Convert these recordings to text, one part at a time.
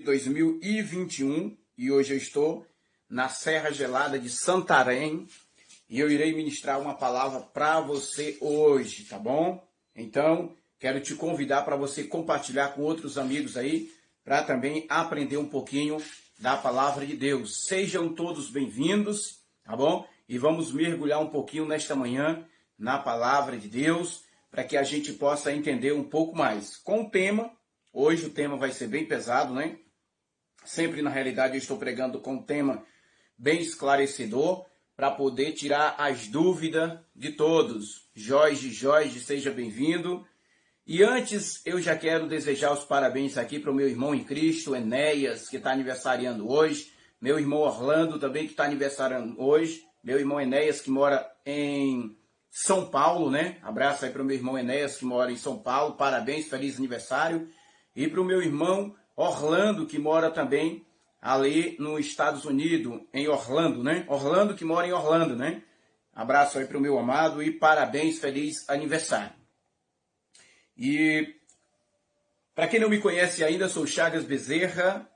2021 e hoje eu estou na Serra Gelada de Santarém e eu irei ministrar uma palavra para você hoje, tá bom? Então, quero te convidar para você compartilhar com outros amigos aí, para também aprender um pouquinho da palavra de Deus. Sejam todos bem-vindos, tá bom? E vamos mergulhar um pouquinho nesta manhã na palavra de Deus, para que a gente possa entender um pouco mais. Com o tema, hoje o tema vai ser bem pesado, né? Sempre, na realidade, eu estou pregando com um tema bem esclarecedor para poder tirar as dúvidas de todos. Jorge, seja bem-vindo. E antes, eu já quero desejar os parabéns aqui para o meu irmão em Cristo, Enéas, que está aniversariando hoje. Meu irmão Orlando também, que está aniversariando hoje. Meu irmão Enéas, que mora em São Paulo, né? Abraço aí para o meu irmão Enéas, que mora em São Paulo. Parabéns, feliz aniversário. E para o meu irmão Orlando, que mora também ali nos Estados Unidos, em Orlando, né? Orlando, que mora em Orlando, né? Abraço aí para o meu amado e parabéns, feliz aniversário. E para quem não me conhece ainda, sou Chagas Bezerra.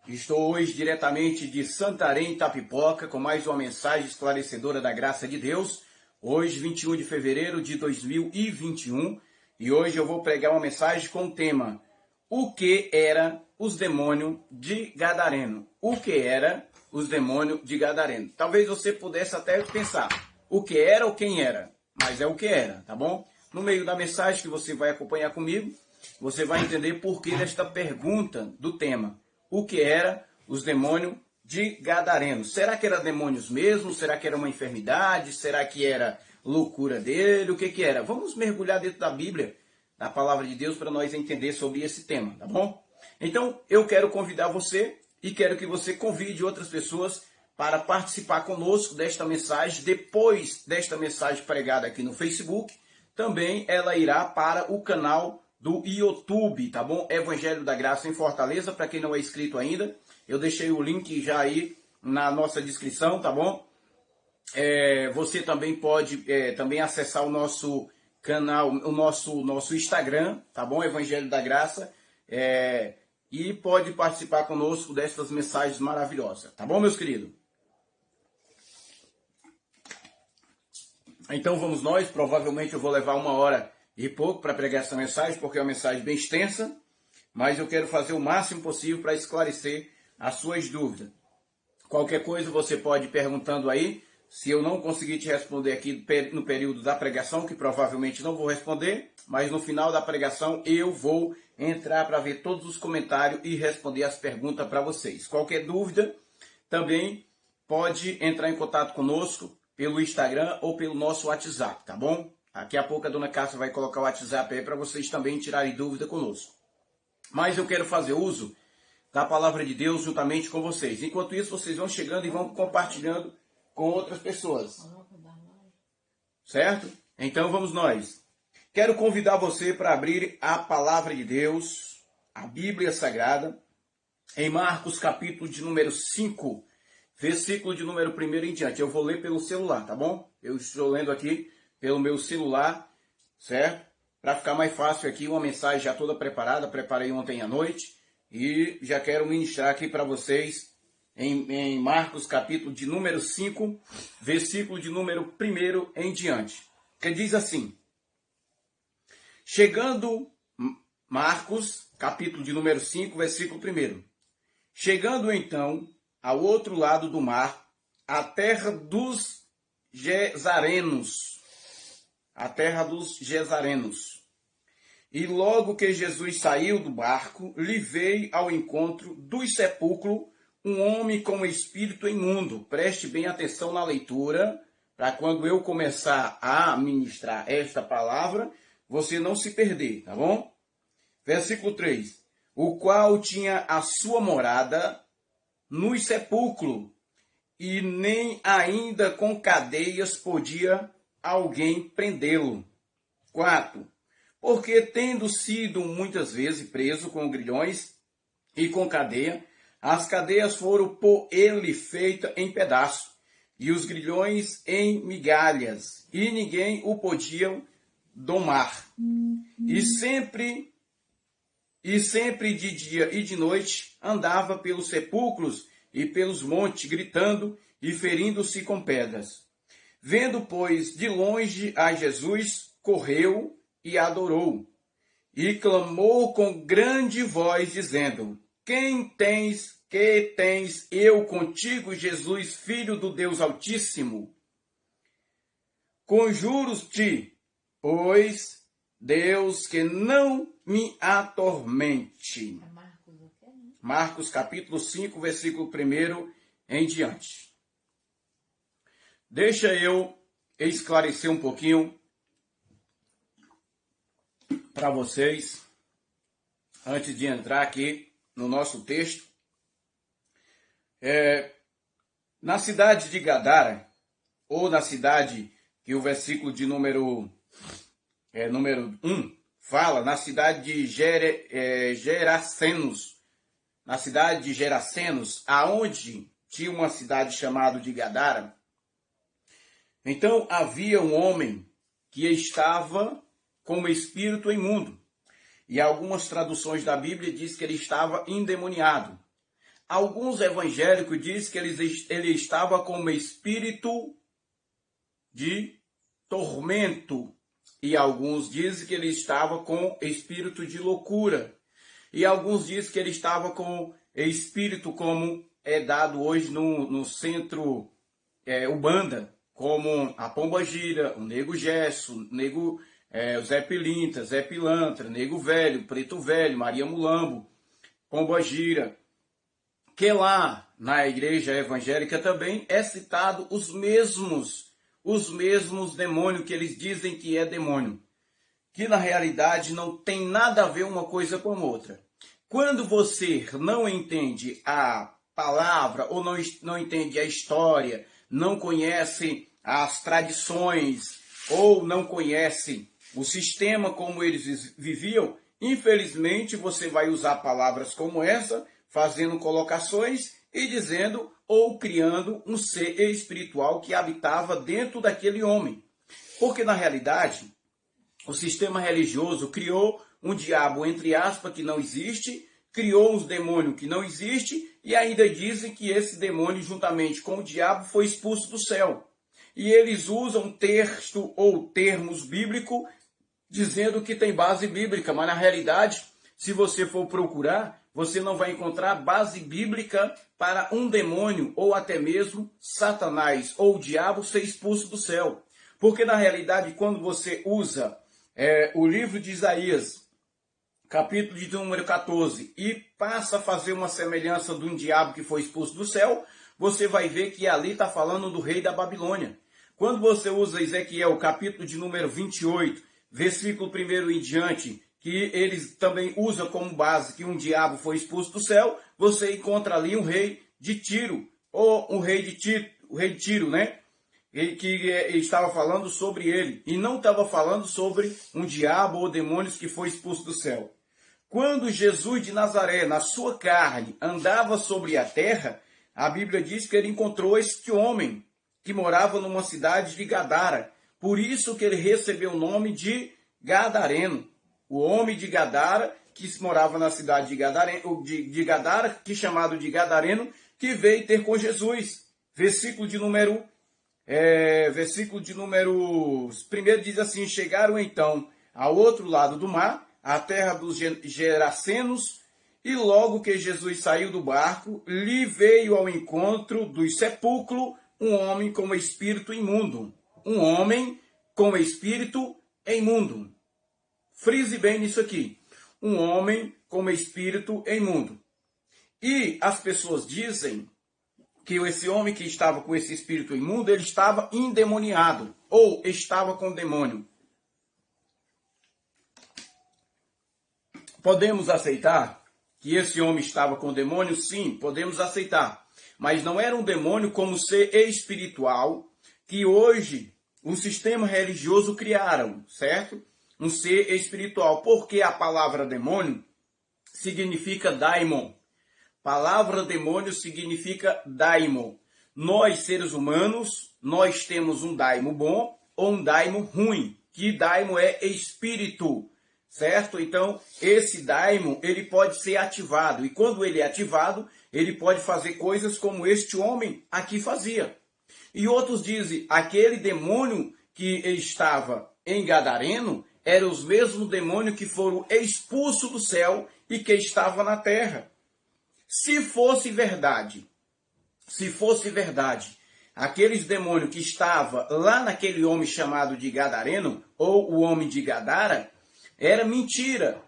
Estou hoje diretamente de Santarém, Itapipoca, com mais uma mensagem esclarecedora da graça de Deus. Hoje, 21 de fevereiro de 2021. E hoje eu vou pregar uma mensagem com o tema: o que era os demônios de Gadareno? O que era os demônios de Gadareno? Talvez você pudesse até pensar, o que era ou quem era? Mas é o que era, tá bom? No meio da mensagem que você vai acompanhar comigo, você vai entender por que desta pergunta do tema. O que era os demônios de Gadareno? Será que eram demônios mesmo? Será que era uma enfermidade? Será que era loucura dele? O que que era? Vamos mergulhar dentro da Bíblia, da palavra de Deus, para nós entender sobre esse tema, tá bom? Então, eu quero convidar você e quero que você convide outras pessoas para participar conosco desta mensagem. Depois desta mensagem pregada aqui no Facebook, também ela irá para o canal do YouTube, tá bom? Evangelho da Graça em Fortaleza, para quem não é inscrito ainda. Eu deixei o link já aí na nossa descrição, tá bom? Você também pode também acessar o nosso canal, o nosso Instagram, tá bom? Evangelho da Graça, e pode participar conosco destas mensagens maravilhosas, tá bom, meus queridos? Então vamos nós, provavelmente eu vou levar 1 hora e pouco para pregar essa mensagem, porque é uma mensagem bem extensa, mas eu quero fazer o máximo possível para esclarecer as suas dúvidas. Qualquer coisa você pode ir perguntando aí. Se eu não conseguir te responder aqui no período da pregação, que provavelmente não vou responder, mas no final da pregação eu vou entrar para ver todos os comentários e responder as perguntas para vocês. Qualquer dúvida, também pode entrar em contato conosco pelo Instagram ou pelo nosso WhatsApp, tá bom? Daqui a pouco a dona Cássia vai colocar o WhatsApp aí para vocês também tirarem dúvida conosco. Mas eu quero fazer uso da palavra de Deus juntamente com vocês. Enquanto isso, vocês vão chegando e vão compartilhando com outras pessoas. Certo? Então vamos nós. Quero convidar você para abrir a palavra de Deus, a Bíblia Sagrada, em Marcos capítulo de número 5, versículo de número 1 em diante. Eu vou ler pelo celular, tá bom? Eu estou lendo aqui pelo meu celular, certo? Para ficar mais fácil aqui, uma mensagem já toda preparada, preparei ontem à noite e já quero ministrar aqui para vocês em Marcos capítulo de número 5, versículo de número 1 em diante, que diz assim: chegando, Marcos capítulo de número 5, versículo 1. Chegando então ao outro lado do mar, a terra dos Gesarenos, E logo que Jesus saiu do barco, lhe veio ao encontro dos sepulcros um homem com espírito imundo. Preste bem atenção na leitura, para quando eu começar a ministrar esta palavra, você não se perder, tá bom? Versículo 3. O qual tinha a sua morada nos sepulcros, e nem ainda com cadeias podia alguém prendê-lo. 4. Porque tendo sido muitas vezes preso com grilhões e com cadeia, as cadeias foram por ele feitas em pedaços, e os grilhões em migalhas, e ninguém o podia domar. E sempre e sempre de dia e de noite andava pelos sepulcros e pelos montes, gritando e ferindo-se com pedras. Vendo, pois, de longe a Jesus, correu e adorou, e clamou com grande voz, dizendo: que tens eu contigo, Jesus, Filho do Deus Altíssimo? Conjuro-te, pois, Deus, que não me atormente. Marcos capítulo 5, versículo 1 em diante. Deixa eu esclarecer um pouquinho para vocês, antes de entrar aqui no nosso texto. Na cidade de Gadara, ou na cidade que o versículo de número 1 fala, na cidade de Gerasenos, na cidade de Gerasenos, aonde tinha uma cidade chamada de Gadara. Então havia um homem que estava com o espírito imundo. E algumas traduções da Bíblia diz que ele estava endemoniado. Alguns evangélicos dizem que ele estava com um espírito de tormento. E alguns dizem que ele estava com espírito de loucura. E alguns dizem que ele estava com espírito como é dado hoje no centro Ubanda, como a Pombagira, o Nego Gesso, o Zé Pilintra, Zé Pilantra, Nego Velho, Preto Velho, Maria Mulambo, Pombagira, que lá na igreja evangélica também é citado os mesmos demônios que eles dizem que é demônio, que na realidade não tem nada a ver uma coisa com a outra. Quando você não entende a palavra ou não entende a história, não conhece as tradições ou não conhece o sistema como eles viviam, infelizmente você vai usar palavras como essa, fazendo colocações e dizendo ou criando um ser espiritual que habitava dentro daquele homem. Porque na realidade, o sistema religioso criou um diabo, entre aspas, que não existe, criou uns demônios que não existe e ainda dizem que esse demônio, juntamente com o diabo, foi expulso do céu. E eles usam texto ou termos bíblicos dizendo que tem base bíblica, mas na realidade, se você for procurar, você não vai encontrar base bíblica para um demônio ou até mesmo Satanás ou o diabo ser expulso do céu. Porque na realidade, quando você usa o livro de Isaías, capítulo de número 14, e passa a fazer uma semelhança de um diabo que foi expulso do céu, você vai ver que ali está falando do rei da Babilônia. Quando você usa Ezequiel, capítulo de número 28, versículo 1 em diante, que eles também usam como base que um diabo foi expulso do céu, você encontra ali um rei de Tiro, ou o rei de Tiro, né? Que estava falando sobre ele, e não estava falando sobre um diabo ou demônios que foi expulso do céu. Quando Jesus de Nazaré, na sua carne, andava sobre a terra, a Bíblia diz que ele encontrou este homem que morava numa cidade de Gadara. Por isso que ele recebeu o nome de Gadareno. O homem de Gadara, que morava na cidade de Gadara, que é chamado de Gadareno, que veio ter com Jesus. Versículo de número 1 diz assim: chegaram então ao outro lado do mar, a terra dos Gerasenos, e logo que Jesus saiu do barco, lhe veio ao encontro dos sepulcros um homem com espírito imundo. Um homem com espírito imundo. Frise bem nisso aqui. Um homem com espírito imundo. E as pessoas dizem que esse homem que estava com esse espírito imundo, ele estava endemoniado, ou estava com demônio. Podemos aceitar que esse homem estava com demônio? Sim, podemos aceitar. Mas não era um demônio como ser espiritual que hoje o sistema religioso criaram, certo? Um ser espiritual. Porque a palavra demônio significa daimon. Palavra demônio significa daimon. Nós, seres humanos, nós temos um daimon bom ou um daimon ruim. Que daimon é espírito. certo? Então, esse daimon, ele pode ser ativado. E quando ele é ativado, ele pode fazer coisas como este homem aqui fazia. E outros dizem, aquele demônio que estava em Gadareno, eram os mesmos demônios que foram expulsos do céu e que estavam na terra. Se fosse verdade, aqueles demônios que estavam lá naquele homem chamado de Gadareno, ou o homem de Gadara, era mentira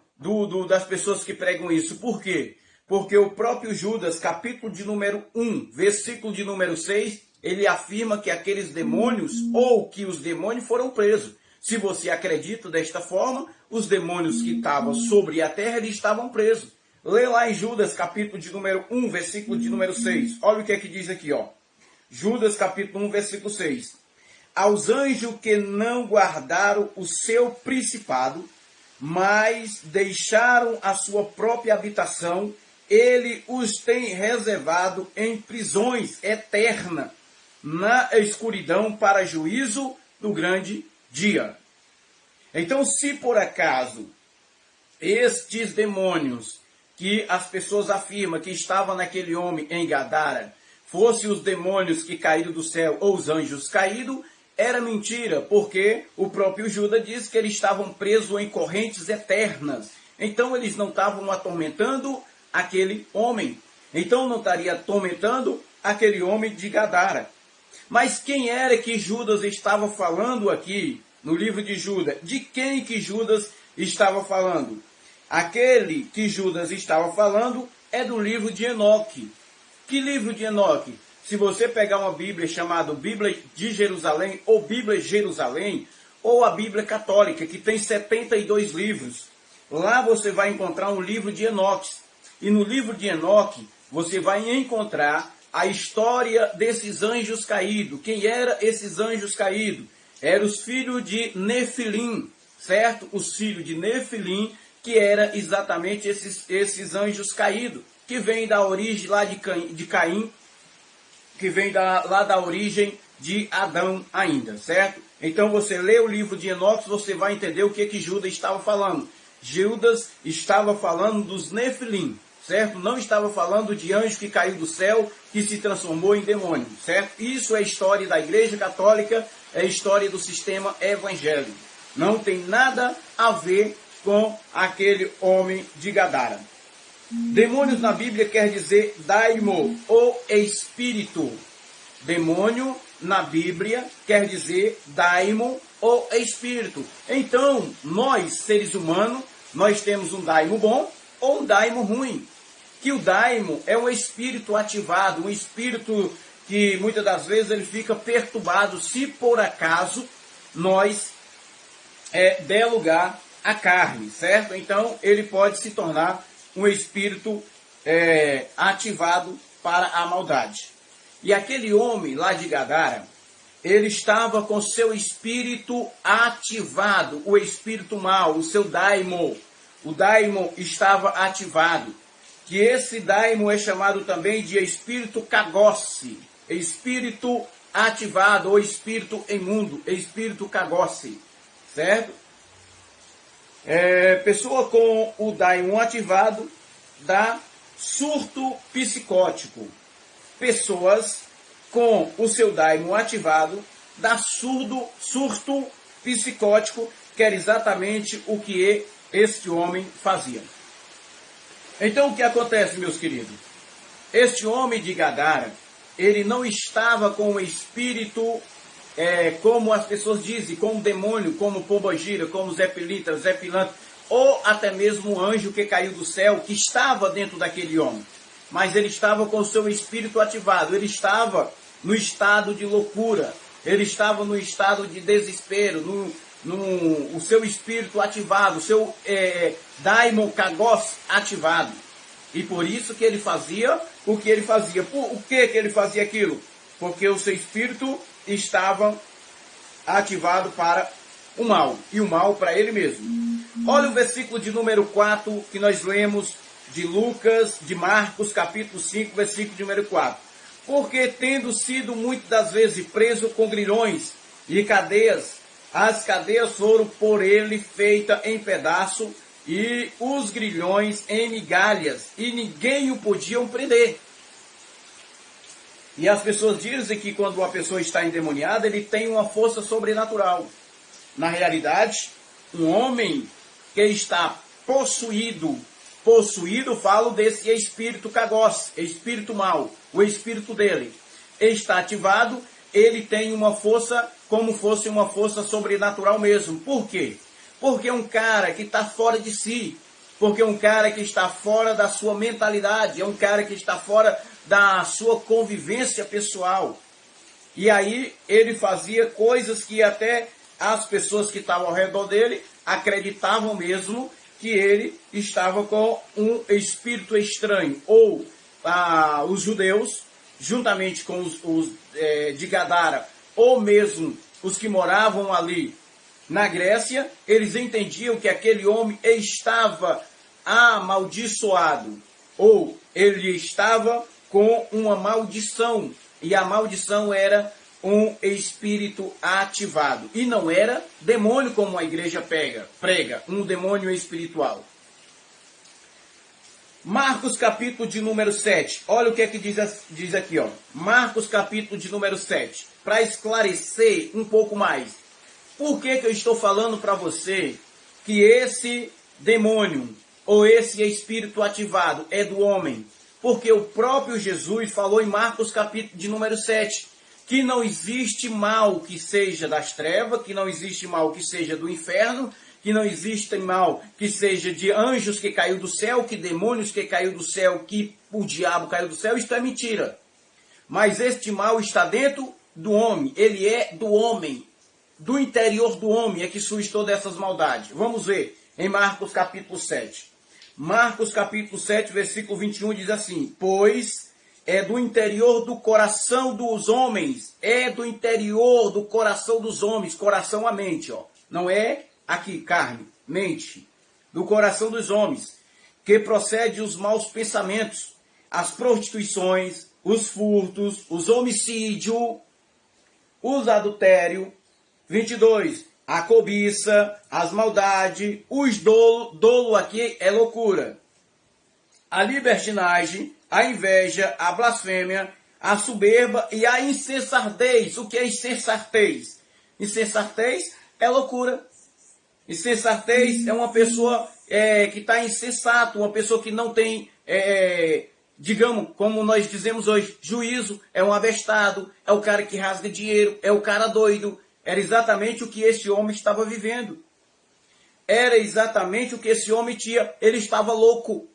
das pessoas que pregam isso. Por quê? Porque o próprio Judas, capítulo de número 1, versículo de número 6, ele afirma que aqueles demônios, ou que os demônios foram presos. Se você acredita desta forma, os demônios que estavam sobre a terra, eles estavam presos. Lê lá em Judas, capítulo de número 1, versículo de número 6. Olha o que é que diz aqui, ó. Judas, capítulo 1, versículo 6. Aos anjos que não guardaram o seu principado, mas deixaram a sua própria habitação, ele os tem reservado em prisões eternas, na escuridão para juízo do grande dia. Então, se por acaso estes demônios que as pessoas afirmam que estavam naquele homem em Gadara, fossem os demônios que caíram do céu ou os anjos caídos, era mentira, porque o próprio Judas diz que eles estavam presos em correntes eternas. Então, eles não estavam atormentando aquele homem. Então, não estaria atormentando aquele homem de Gadara. Mas quem era que Judas estava falando aqui no livro de Judas? De quem que Judas estava falando? Aquele que Judas estava falando é do livro de Enoque. Que livro de Enoque? Se você pegar uma Bíblia chamada Bíblia de Jerusalém, ou Bíblia Jerusalém, ou a Bíblia Católica, que tem 72 livros, lá você vai encontrar um livro de Enoque. E no livro de Enoque, você vai encontrar a história desses anjos caídos. Quem eram esses anjos caídos? Eram os filhos de Nefilim, certo? Os filhos de Nefilim, que eram exatamente esses anjos caídos, que vêm da origem lá de Caim, que vem lá da origem de Adão ainda, certo? Então você lê o livro de Enoque, você vai entender o que Judas estava falando. Judas estava falando dos Nefilim, certo? Não estava falando de anjo que caiu do céu, que se transformou em demônio, certo? Isso é história da Igreja Católica, é história do sistema evangélico. Não tem nada a ver com aquele homem de Gadara. Demônios na Bíblia quer dizer daimo, ou espírito. Demônio na Bíblia quer dizer daimo, ou espírito. Então, nós, seres humanos, nós temos um daimo bom ou um daimo ruim. Que o daimo é um espírito ativado, um espírito que muitas das vezes ele fica perturbado se por acaso nós der lugar à carne, certo? Então, ele pode se tornar um espírito ativado para a maldade. E aquele homem lá de Gadara, ele estava com seu espírito ativado, o espírito mau, o seu daimon. O daimon estava ativado. Que esse daimon é chamado também de espírito cagosse, espírito ativado, ou espírito imundo, espírito cagosse, certo? Pessoa com o daimon ativado dá surto psicótico. Pessoas com o seu daimon ativado dá surto psicótico, que era exatamente o que este homem fazia. Então o que acontece, meus queridos? Este homem de Gadara, ele não estava com o espírito, como as pessoas dizem, como demônio, como pombagira, como Zé Pilintra, Zé Pilantra, ou até mesmo um anjo que caiu do céu, que estava dentro daquele homem. Mas ele estava com o seu espírito ativado, ele estava no estado de loucura, ele estava no estado de desespero, o seu espírito ativado, o seu daimon kagos ativado. E por isso que ele fazia o que ele fazia. Por que ele fazia aquilo? Porque o seu espírito estava ativado para o mal, e o mal para ele mesmo. Olha o versículo de número 4 que nós lemos de Lucas, de Marcos, capítulo 5, versículo de número 4. Porque tendo sido muitas das vezes preso com grilhões e cadeias, As cadeias foram por ele feitas em pedaço e os grilhões em migalhas, e ninguém o podia prender. E as pessoas dizem que quando uma pessoa está endemoniada, ele tem uma força sobrenatural. Na realidade, um homem que está possuído, falo desse espírito cagós, espírito mau, o espírito dele está ativado, ele tem uma força como fosse uma força sobrenatural mesmo. Por quê? Porque é um cara que está fora de si, porque é um cara que está fora da sua mentalidade, é um cara que está fora da sua convivência pessoal. E aí ele fazia coisas que até as pessoas que estavam ao redor dele acreditavam mesmo que ele estava com um espírito estranho. Ou os judeus, juntamente com os de Gadara, ou mesmo os que moravam ali na Grécia, eles entendiam que aquele homem estava amaldiçoado, ou ele estava com uma maldição, e a maldição era um espírito ativado, e não era demônio como a igreja prega, um demônio espiritual. Marcos capítulo de número 7, olha o que é que diz aqui, ó. Marcos capítulo de número 7, para esclarecer um pouco mais. Por que eu estou falando para você que esse demônio, ou esse espírito ativado, é do homem? Porque o próprio Jesus falou em Marcos capítulo de número 7, que não existe mal que seja das trevas, que não existe mal que seja do inferno, que não existe mal que seja de anjos que caiu do céu, que demônios que caiu do céu, que o diabo caiu do céu. Isto é mentira. Mas este mal está dentro do homem, ele é do homem, do interior do homem é que surge todas essas maldades. Vamos ver em Marcos capítulo 7. Marcos capítulo 7, versículo 21 diz assim: pois é do interior do coração dos homens, é do interior do coração dos homens, coração a mente, ó. Não é aqui carne, mente, do coração dos homens, que procede os maus pensamentos, as prostituições, os furtos, os homicídios, os adultérios. 22, a cobiça, as maldades, os dolo aqui é loucura, a libertinagem, a inveja, a blasfêmia, a soberba e a insensatez. O que é insensatez? Insensatez é loucura. Insensatez é uma pessoa que está insensato, uma pessoa que não tem, digamos, como nós dizemos hoje, juízo, é um abestado, é o cara que rasga dinheiro, é o cara doido. Era exatamente o que esse homem estava vivendo. Era exatamente o que esse homem tinha. Ele estava louco.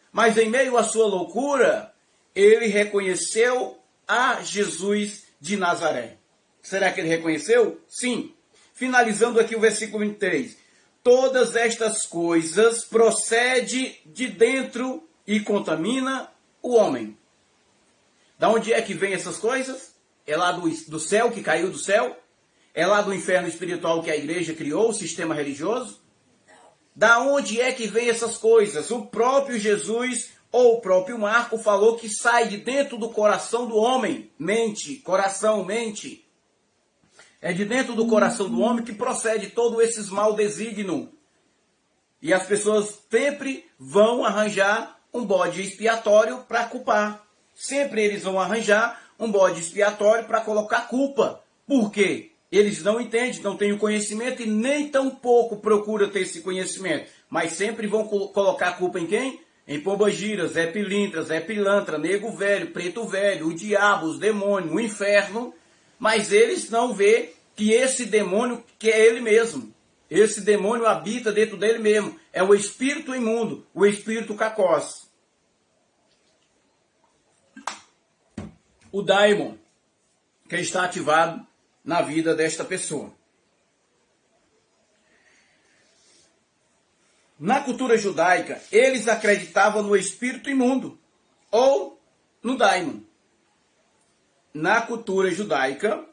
Mas em meio à sua loucura, ele reconheceu a Jesus de Nazaré. Será que ele reconheceu? Sim. Finalizando aqui o versículo 23. Todas estas coisas procedem de dentro e contamina o homem. Da onde é que vem essas coisas? É lá do céu, que caiu do céu? É lá do inferno espiritual que a igreja criou, o sistema religioso? Da onde é que vem essas coisas? O próprio Jesus ou o próprio Marco falou que sai de dentro do coração do homem. Mente, coração, mente. É de dentro do coração do homem que procede todos esses mal desígnios. E as pessoas sempre vão arranjar um bode expiatório para culpar. Sempre eles vão arranjar um bode expiatório para colocar culpa. Por quê? Eles não entendem, não têm o conhecimento e nem tão pouco procuram ter esse conhecimento. Mas sempre vão colocar a culpa em quem? Em pombagira, Zé Pilintra, Zé Pilantra, nego velho, preto velho, o diabo, os demônios, o inferno. Mas eles não vê que esse demônio que é ele mesmo. Esse demônio habita dentro dele mesmo. É o espírito imundo, o espírito cacós. O daimon, que está ativado na vida desta pessoa. Na cultura judaica, eles acreditavam no espírito imundo ou no daimon. Na cultura judaica,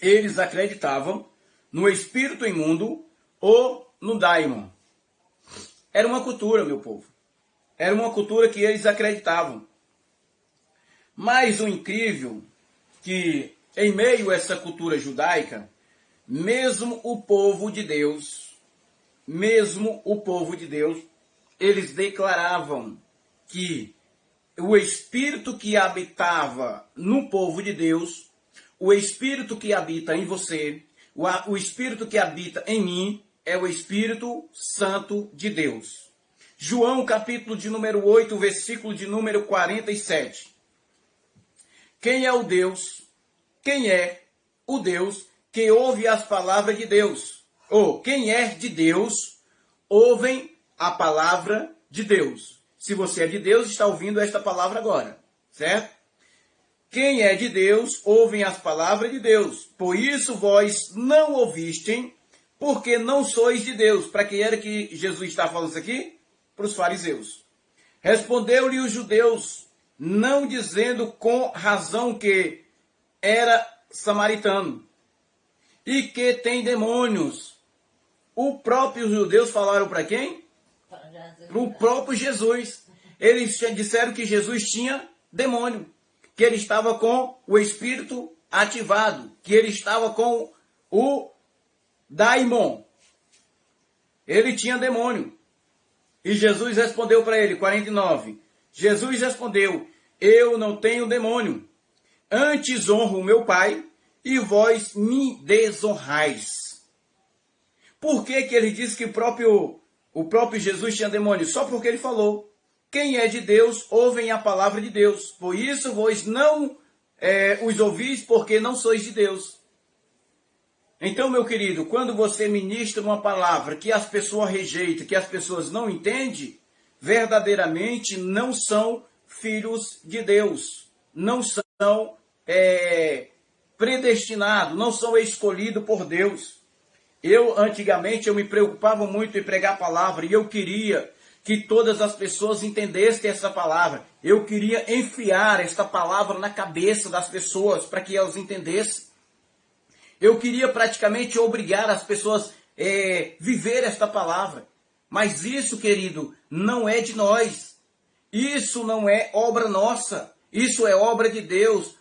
eles acreditavam no espírito imundo ou no daimon. Era uma cultura, meu povo. Era uma cultura que eles acreditavam. Mas o incrível que em meio a essa cultura judaica, mesmo o povo de Deus, eles declaravam que o Espírito que habitava no povo de Deus, o Espírito que habita em você, o Espírito que habita em mim, é o Espírito Santo de Deus. João, capítulo de número 8, versículo de número 47. Quem é o Deus? Quem é o Deus que ouve as palavras de Deus? Ou quem é de Deus, ouvem a palavra de Deus. Se você é de Deus, está ouvindo esta palavra agora, certo? Quem é de Deus, ouvem as palavras de Deus. Por isso vós não ouvistem, porque não sois de Deus. Para quem era que Jesus está falando isso aqui? Para os fariseus. Respondeu-lhe os judeus, não dizendo com razão que era samaritano e que tem demônios. O próprio judeus falaram para quem? Para o próprio Jesus. Eles disseram que Jesus tinha demônio, que ele estava com o espírito ativado, que ele estava com o daimon. Ele tinha demônio. E Jesus respondeu para ele, 49. Jesus respondeu, eu não tenho demônio, antes honro o meu Pai, e vós me desonrais. Por que ele disse que o próprio Jesus tinha demônio? Só porque ele falou, quem é de Deus, ouvem a palavra de Deus. Por isso vós não os ouvis, porque não sois de Deus. Então, meu querido, quando você ministra uma palavra que as pessoas rejeitam, que as pessoas não entendem, verdadeiramente não são filhos de Deus. Não são predestinados, não são escolhidos por Deus. Antigamente, eu me preocupava muito em pregar a palavra e eu queria que todas as pessoas entendessem essa palavra. Eu queria enfiar esta palavra na cabeça das pessoas para que elas entendessem. Eu queria praticamente obrigar as pessoas a viver esta palavra. Mas isso, querido, não é de nós. Isso não é obra nossa. Isso é obra de Deus.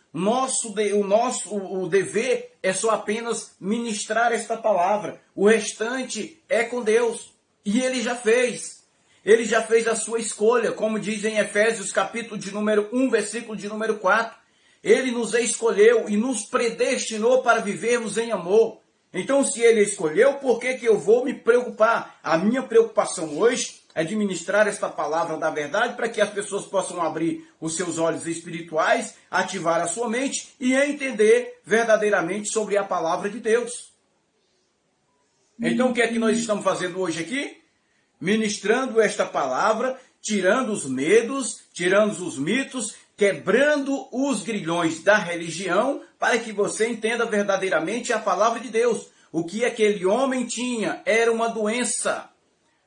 O dever é só apenas ministrar esta palavra. O restante é com Deus. E Ele já fez. Ele já fez a sua escolha, como diz em Efésios, capítulo de número 1, versículo de número 4. Ele nos escolheu e nos predestinou para vivermos em amor. Então, se Ele escolheu, por que eu vou me preocupar? A minha preocupação hoje é de ministrar esta palavra da verdade para que as pessoas possam abrir os seus olhos espirituais, ativar a sua mente e entender verdadeiramente sobre a palavra de Deus. Então, o que é que nós estamos fazendo hoje aqui? Ministrando esta palavra, tirando os medos, tirando os mitos, quebrando os grilhões da religião, para que você entenda verdadeiramente a palavra de Deus. O que aquele homem tinha era uma doença.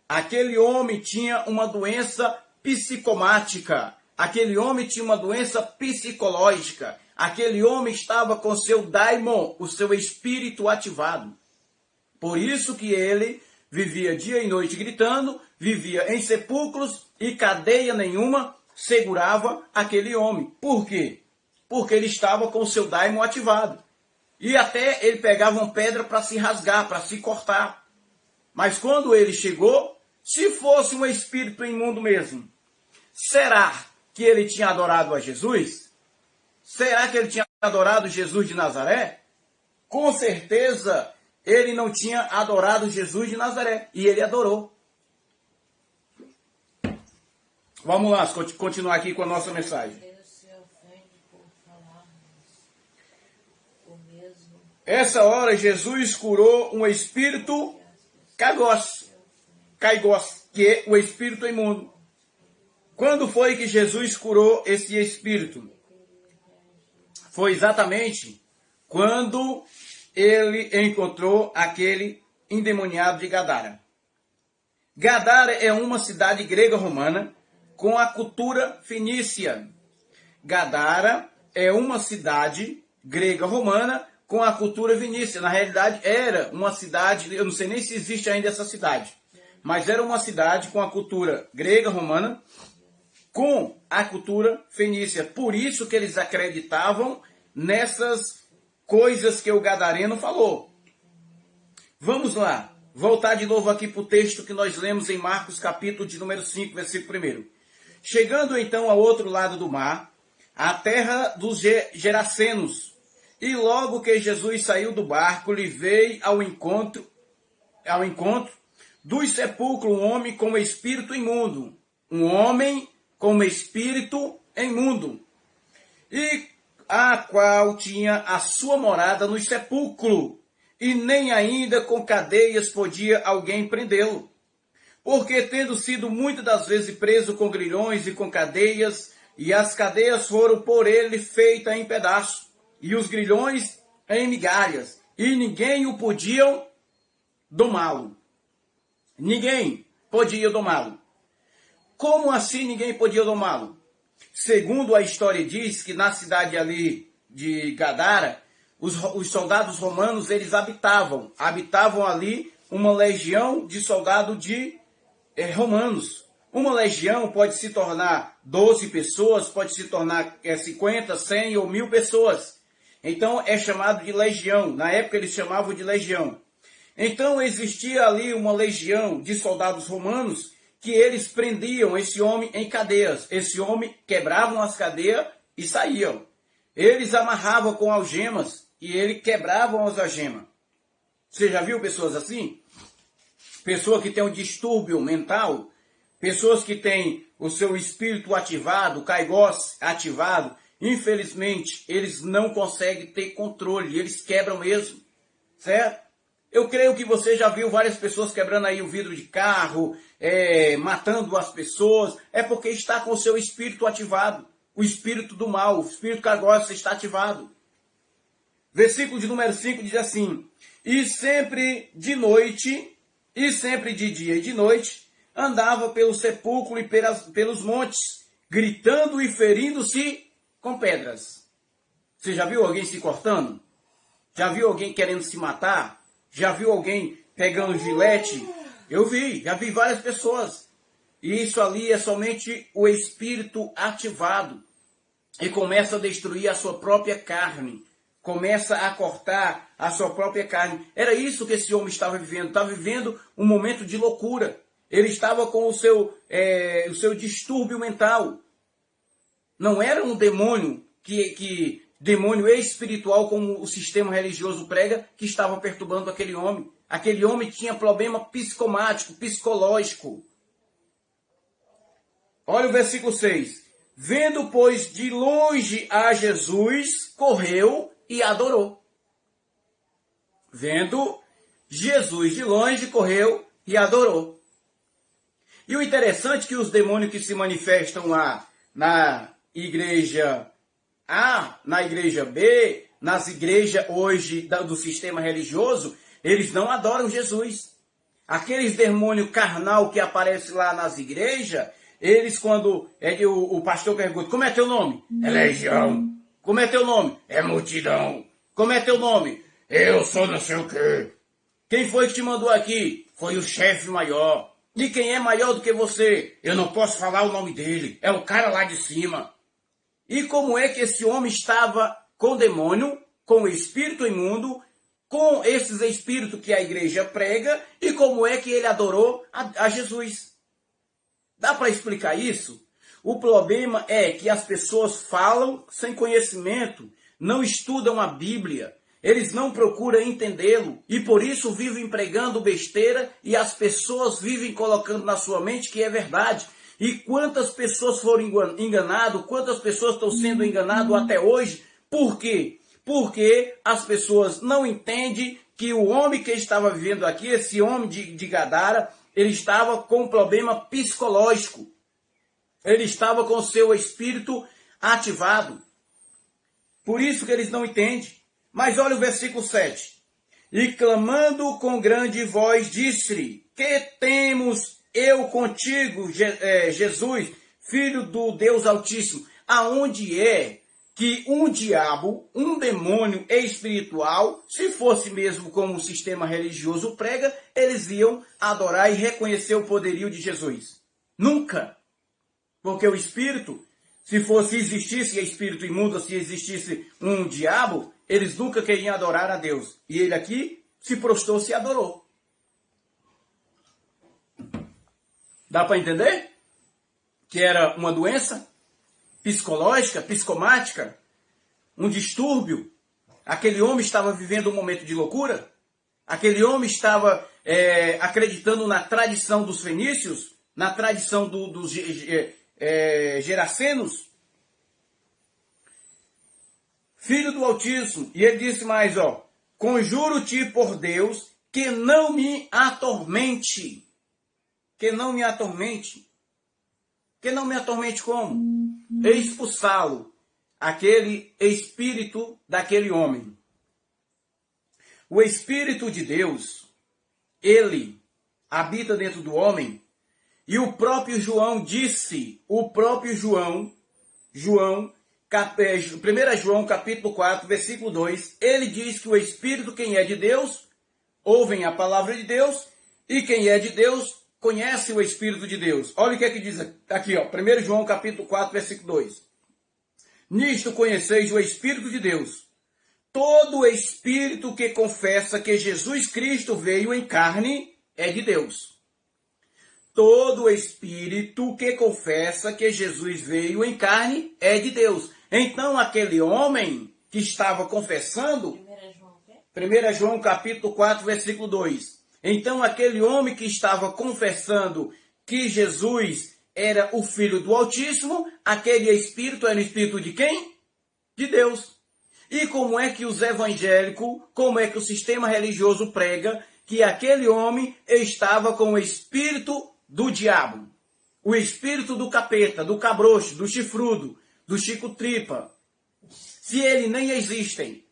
Aquele homem tinha uma doença psicomática. Aquele homem tinha uma doença psicológica. Aquele homem estava com seu daimon, o seu espírito ativado. Por isso que ele vivia dia e noite gritando, vivia em sepulcros e cadeia nenhuma segurava aquele homem. Por quê? Porque ele estava com o seu daimon ativado. E até ele pegava uma pedra para se rasgar, para se cortar. Mas quando ele chegou, se fosse um espírito imundo mesmo, será que ele tinha adorado a Jesus? Será que ele tinha adorado Jesus de Nazaré? Com certeza ele não tinha adorado Jesus de Nazaré. E ele adorou. Vamos lá, continuar aqui com a nossa mensagem. Essa hora, Jesus curou um espírito caigós, que é o espírito imundo. Quando foi que Jesus curou esse espírito? Foi exatamente quando ele encontrou aquele endemoniado de Gadara. Gadara é uma cidade grega romana com a cultura fenícia. Gadara é uma cidade grega romana com a cultura fenícia. Na realidade, era uma cidade, eu não sei nem se existe ainda essa cidade, mas era uma cidade com a cultura grega romana com a cultura fenícia. Por isso que eles acreditavam nessas coisas que o gadareno falou. Vamos lá, voltar de novo aqui para o texto que nós lemos em Marcos, capítulo de número 5, versículo 1. Chegando então ao outro lado do mar, a terra dos Gerasenos, e logo que Jesus saiu do barco, lhe veio ao encontro dos sepulcros um homem com espírito imundo, e a qual tinha a sua morada no sepulcro, e nem ainda com cadeias podia alguém prendê-lo. Porque tendo sido muitas das vezes preso com grilhões e com cadeias, e as cadeias foram por ele feitas em pedaços, e os grilhões em migalhas, e ninguém o podiam domá-lo. Ninguém podia domá-lo. Como assim ninguém podia domá-lo? Segundo a história diz que na cidade ali de Gadara, os soldados romanos, eles habitavam ali uma legião de soldados romanos. Uma legião pode se tornar 12 pessoas, pode se tornar 50, 100 ou 1000 pessoas. Então é chamado de legião. Na época eles chamavam de legião. Então existia ali uma legião de soldados romanos que eles prendiam esse homem em cadeias. Esse homem quebravam as cadeias e saíam. Eles amarravam com algemas e eles quebravam as algemas. Você já viu pessoas assim? Pessoas que têm um distúrbio mental, pessoas que têm o seu espírito ativado, caigós ativado, infelizmente, eles não conseguem ter controle, eles quebram mesmo, certo? Eu creio que você já viu várias pessoas quebrando aí o vidro de carro, matando as pessoas, é porque está com o seu espírito ativado, o espírito do mal, o espírito caigós está ativado. Versículo de número 5 diz assim: e sempre de noite, e sempre de dia e de noite, andava pelo sepulcro e pelos montes, gritando e ferindo-se com pedras. Você já viu alguém se cortando? Já viu alguém querendo se matar? Já viu alguém pegando gilete? Já vi várias pessoas. E isso ali é somente o espírito ativado. E começa a destruir a sua própria carne. Começa a cortar a sua própria carne. Era isso que esse homem estava vivendo. Estava vivendo um momento de loucura. Ele estava com o seu distúrbio mental. Não era um demônio demônio espiritual, como o sistema religioso prega, que estava perturbando aquele homem. Aquele homem tinha problema psicomático, psicológico. Olha o versículo 6. Vendo, pois, de longe a Jesus, correu e adorou. Vendo Jesus de longe, correu e adorou. E o interessante é que os demônios que se manifestam lá na igreja A, na igreja B, nas igrejas hoje do sistema religioso, eles não adoram Jesus. Aqueles demônios carnal que aparecem lá nas igrejas, eles quando o pastor pergunta, como é teu nome? É legião. Como é teu nome? É multidão. Como é teu nome? Eu sou não sei o quê. Quem foi que te mandou aqui? Foi o chefe maior. E quem é maior do que você? Eu não posso falar o nome dele. É o cara lá de cima. E como é que esse homem estava com demônio, com espírito imundo, com esses espíritos que a igreja prega, e como é que ele adorou a Jesus? Dá para explicar isso? O problema é que as pessoas falam sem conhecimento, não estudam a Bíblia, eles não procuram entendê-lo, e por isso vivem pregando besteira, e as pessoas vivem colocando na sua mente que é verdade. E quantas pessoas foram enganadas, quantas pessoas estão sendo enganadas até hoje? Por quê? Porque as pessoas não entendem que o homem que estava vivendo aqui, esse homem de Gadara, ele estava com um problema psicológico. Ele estava com o seu espírito ativado. Por isso que eles não entendem. Mas olha o versículo 7. E clamando com grande voz, disse-lhe, que temos eu contigo, Jesus, filho do Deus Altíssimo? Aonde é que um diabo, um demônio espiritual, se fosse mesmo como o sistema religioso prega, eles iam adorar e reconhecer o poderio de Jesus? Nunca. Porque o espírito, se existisse espírito imundo, se existisse um diabo, eles nunca queriam adorar a Deus. E ele aqui se prostrou, se adorou. Dá para entender? Que era uma doença psicológica, psicomática, um distúrbio. Aquele homem estava vivendo um momento de loucura. Aquele homem estava acreditando na tradição dos fenícios, na tradição dos gerasenos. Filho do Altíssimo. E ele disse mais, conjuro-te por Deus que não me atormente. Que não me atormente. Que não me atormente como? Expulsá-lo, aquele espírito daquele homem. O Espírito de Deus, ele habita dentro do homem, e o próprio João disse, 1 João capítulo 4, versículo 2, ele diz que o Espírito, quem é de Deus, ouvem a palavra de Deus, e quem é de Deus, conhece o Espírito de Deus. Olha o que é que diz aqui, 1 João capítulo 4, versículo 2. Nisto conheceis o Espírito de Deus. Todo espírito que confessa que Jesus Cristo veio em carne é de Deus. Todo espírito que confessa que Jesus veio em carne é de Deus. Então aquele homem que estava confessando, 1 João capítulo 4, versículo 2. Então aquele homem que estava confessando que Jesus era o Filho do Altíssimo, aquele espírito era o espírito de quem? De Deus. E como é que os evangélicos, como é que o sistema religioso prega que aquele homem estava com o espírito do diabo? O espírito do capeta, do cabrocho, do chifrudo, do chico-tripa. Se ele nem existem,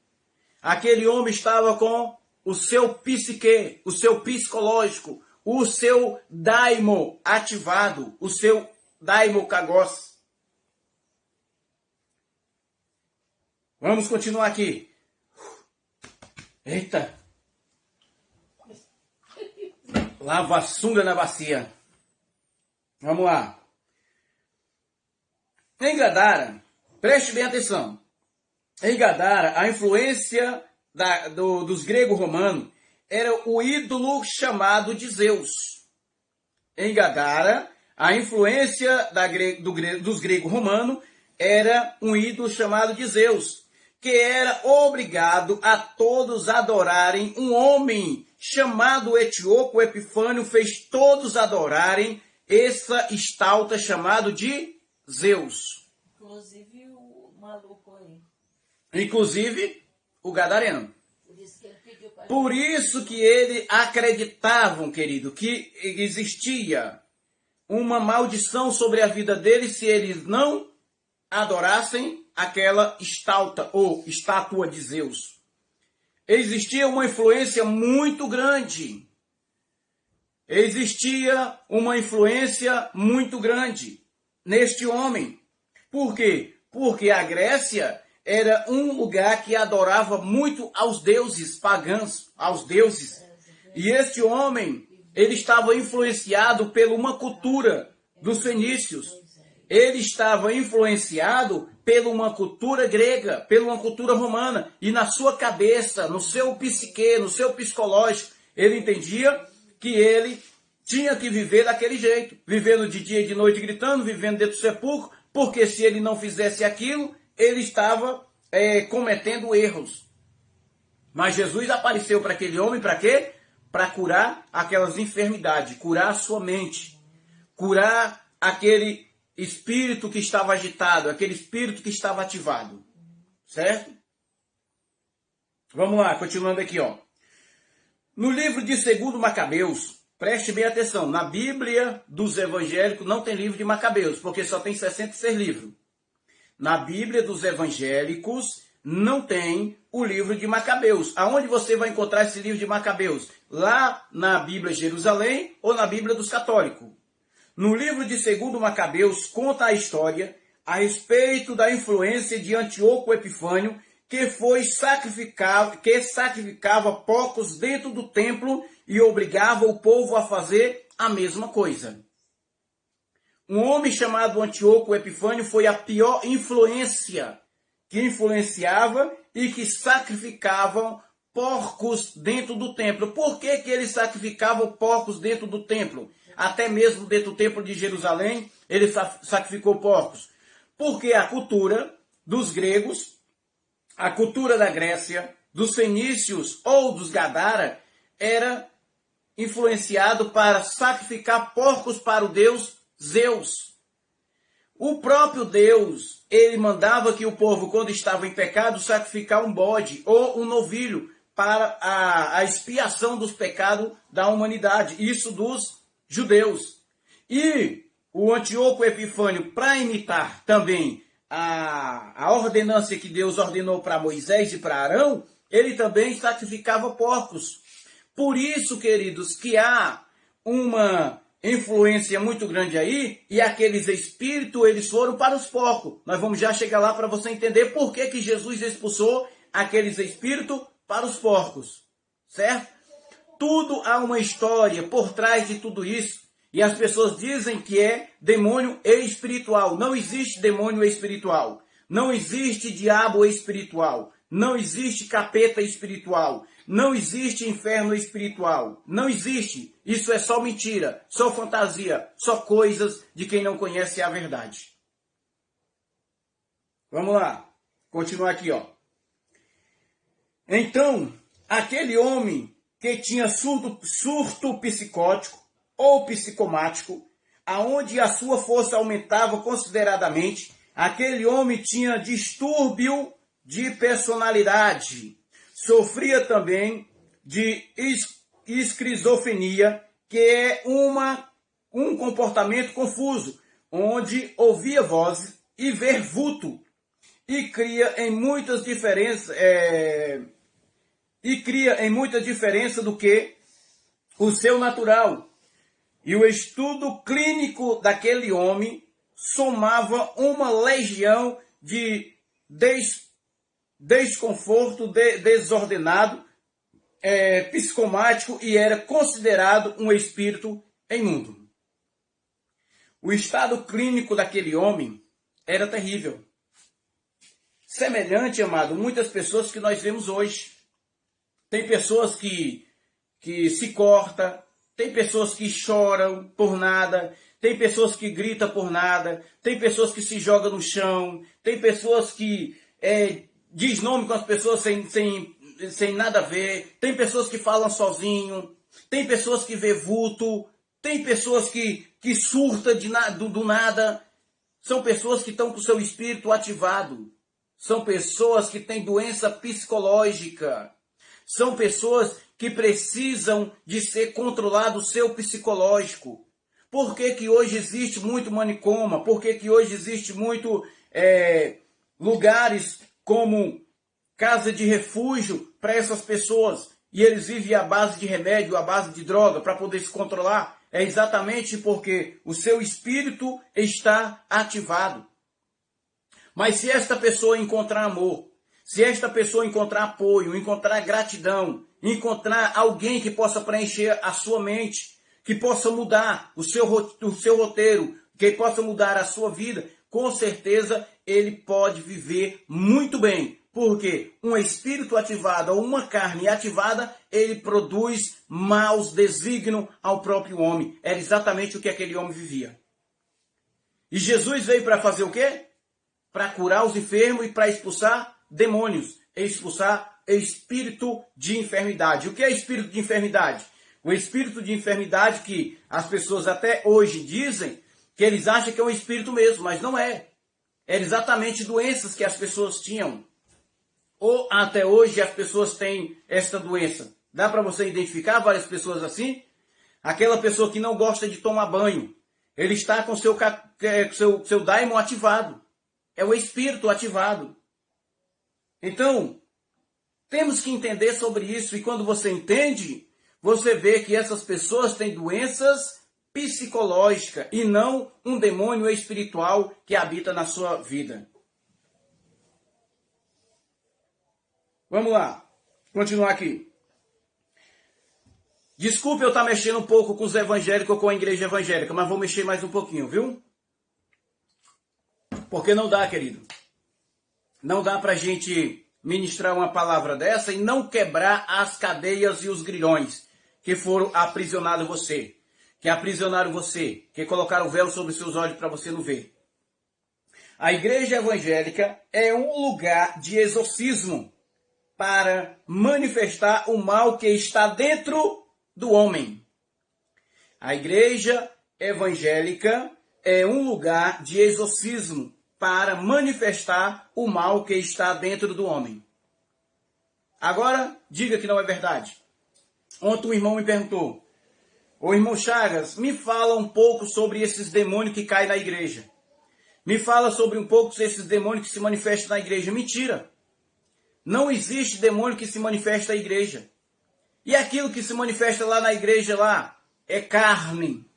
aquele homem estava com o seu psique, o seu psicológico, o seu daimo ativado, o seu daimo kagos. Vamos continuar aqui. Eita! Lava a sunga na bacia. Vamos lá. Em Gadara, preste bem atenção. Em Gadara, a influência dos gregos romanos era o ídolo chamado de Zeus. Em Gadara, a influência dos gregos romanos era um ídolo chamado de Zeus, que era obrigado a todos adorarem um homem chamado Etíoco Epifânio, fez todos adorarem essa estátua chamado de Zeus. Inclusive o maluco aí. Inclusive o gadareno. Por Por isso que eles acreditavam, querido, que existia uma maldição sobre a vida deles se eles não adorassem aquela estátua ou estátua de Zeus. Existia uma influência muito grande. Existia uma influência muito grande neste homem. Por quê? Porque a Grécia era um lugar que adorava muito aos deuses pagãos, aos deuses. E este homem, ele estava influenciado por uma cultura dos fenícios. Ele estava influenciado por uma cultura grega, por uma cultura romana. E na sua cabeça, no seu psique, no seu psicológico, ele entendia que ele tinha que viver daquele jeito. Vivendo de dia e de noite gritando, vivendo dentro do sepulcro. Porque se ele não fizesse aquilo, ele estava cometendo erros. Mas Jesus apareceu para aquele homem, para quê? Para curar aquelas enfermidades, curar a sua mente, curar aquele espírito que estava agitado, aquele espírito que estava ativado. Certo? Vamos lá, continuando aqui, No livro de 2 Macabeus, preste bem atenção, na Bíblia dos evangélicos não tem livro de Macabeus, porque só tem 66 livros. Na Bíblia dos evangélicos não tem o livro de Macabeus. Aonde você vai encontrar esse livro de Macabeus? Lá na Bíblia de Jerusalém ou na Bíblia dos católicos? No livro de 2 Macabeus conta a história a respeito da influência de Antíoco Epifânio, que sacrificava porcos dentro do templo e obrigava o povo a fazer a mesma coisa. Um homem chamado Antíoco Epifânio foi a pior influência que influenciava e que sacrificavam porcos dentro do templo. Por que que eles sacrificavam porcos dentro do templo? Até mesmo dentro do templo de Jerusalém, ele sacrificou porcos. Porque a cultura dos gregos, a cultura da Grécia, dos fenícios ou dos Gadara, era influenciado para sacrificar porcos para o deus Zeus. O próprio Deus, ele mandava que o povo, quando estava em pecado, sacrificar um bode ou um novilho para a expiação dos pecados da humanidade. Isso dos judeus. E o Antíoco Epifânio, para imitar também a ordenança que Deus ordenou para Moisés e para Arão, ele também sacrificava porcos. Por isso, queridos, que há uma influência muito grande aí, e aqueles espíritos, eles foram para os porcos. Nós vamos já chegar lá para você entender por que que Jesus expulsou aqueles espíritos para os porcos, certo? Tudo há uma história por trás de tudo isso, e as pessoas dizem que é demônio espiritual. Não existe demônio espiritual, não existe diabo espiritual, não existe capeta espiritual, não existe inferno espiritual. Não existe. Isso é só mentira, só fantasia, só coisas de quem não conhece a verdade. Vamos lá. Continuar aqui, ó. Então, aquele homem que tinha surto psicótico ou psicomático, aonde a sua força aumentava consideradamente, aquele homem tinha distúrbio de personalidade. Sofria também de esquizofrenia, que é um comportamento confuso, onde ouvia vozes e ver vulto, e cria em muitas diferenças do que o seu natural. E o estudo clínico daquele homem somava uma legião de desconforto desordenado, psicomático, e era considerado um espírito imundo. O estado clínico daquele homem era terrível. Semelhante, amado, muitas pessoas que nós vemos hoje. Tem pessoas que se cortam, tem pessoas que choram por nada, tem pessoas que gritam por nada, tem pessoas que se jogam no chão, tem pessoas que diz nome com as pessoas sem nada a ver, tem pessoas que falam sozinho, tem pessoas que vê vulto, tem pessoas que surta do nada. São pessoas que estão com o seu espírito ativado. São pessoas que têm doença psicológica. São pessoas que precisam de ser controlado o seu psicológico. Por que que hoje existe muito manicômio? Por que que hoje existe muito lugares como casa de refúgio para essas pessoas? E eles vivem à base de remédio, à base de droga, para poder se controlar? É exatamente porque o seu espírito está ativado. Mas se esta pessoa encontrar amor, se esta pessoa encontrar apoio, encontrar gratidão, encontrar alguém que possa preencher a sua mente, que possa mudar o seu roteiro, que possa mudar a sua vida, com certeza ele pode viver muito bem. Porque um espírito ativado ou uma carne ativada, ele produz maus desígnios ao próprio homem. Era exatamente o que aquele homem vivia. E Jesus veio para fazer o quê? Para curar os enfermos e para expulsar demônios, expulsar espírito de enfermidade. O que é espírito de enfermidade? O espírito de enfermidade que as pessoas até hoje dizem que eles acham que é um espírito mesmo, mas não é. Era exatamente doenças que as pessoas tinham. Ou até hoje as pessoas têm esta doença. Dá para você identificar várias pessoas assim? Aquela pessoa que não gosta de tomar banho. Ele está com seu daimon ativado. É o espírito ativado. Então, temos que entender sobre isso. E quando você entende, você vê que essas pessoas têm doenças psicológicas e não um demônio espiritual que habita na sua vida. Vamos lá, continuar aqui. Desculpe eu estar mexendo um pouco com os evangélicos ou com a igreja evangélica, mas vou mexer mais um pouquinho, viu? Porque não dá, querido. Não dá pra gente ministrar uma palavra dessa e não quebrar as cadeias e os grilhões que foram aprisionados você, que aprisionaram você, que colocaram o véu sobre os seus olhos para você não ver. A igreja evangélica é um lugar de exorcismo para manifestar o mal que está dentro do homem. A igreja evangélica é um lugar de exorcismo para manifestar o mal que está dentro do homem. Agora, diga que não é verdade. Ontem um irmão me perguntou: ô irmão Chagas, me fala um pouco sobre esses demônios que caem na igreja. Me fala sobre um pouco desses demônios que se manifestam na igreja. Mentira! Não existe demônio que se manifesta na igreja. E aquilo que se manifesta lá na igreja lá é carne.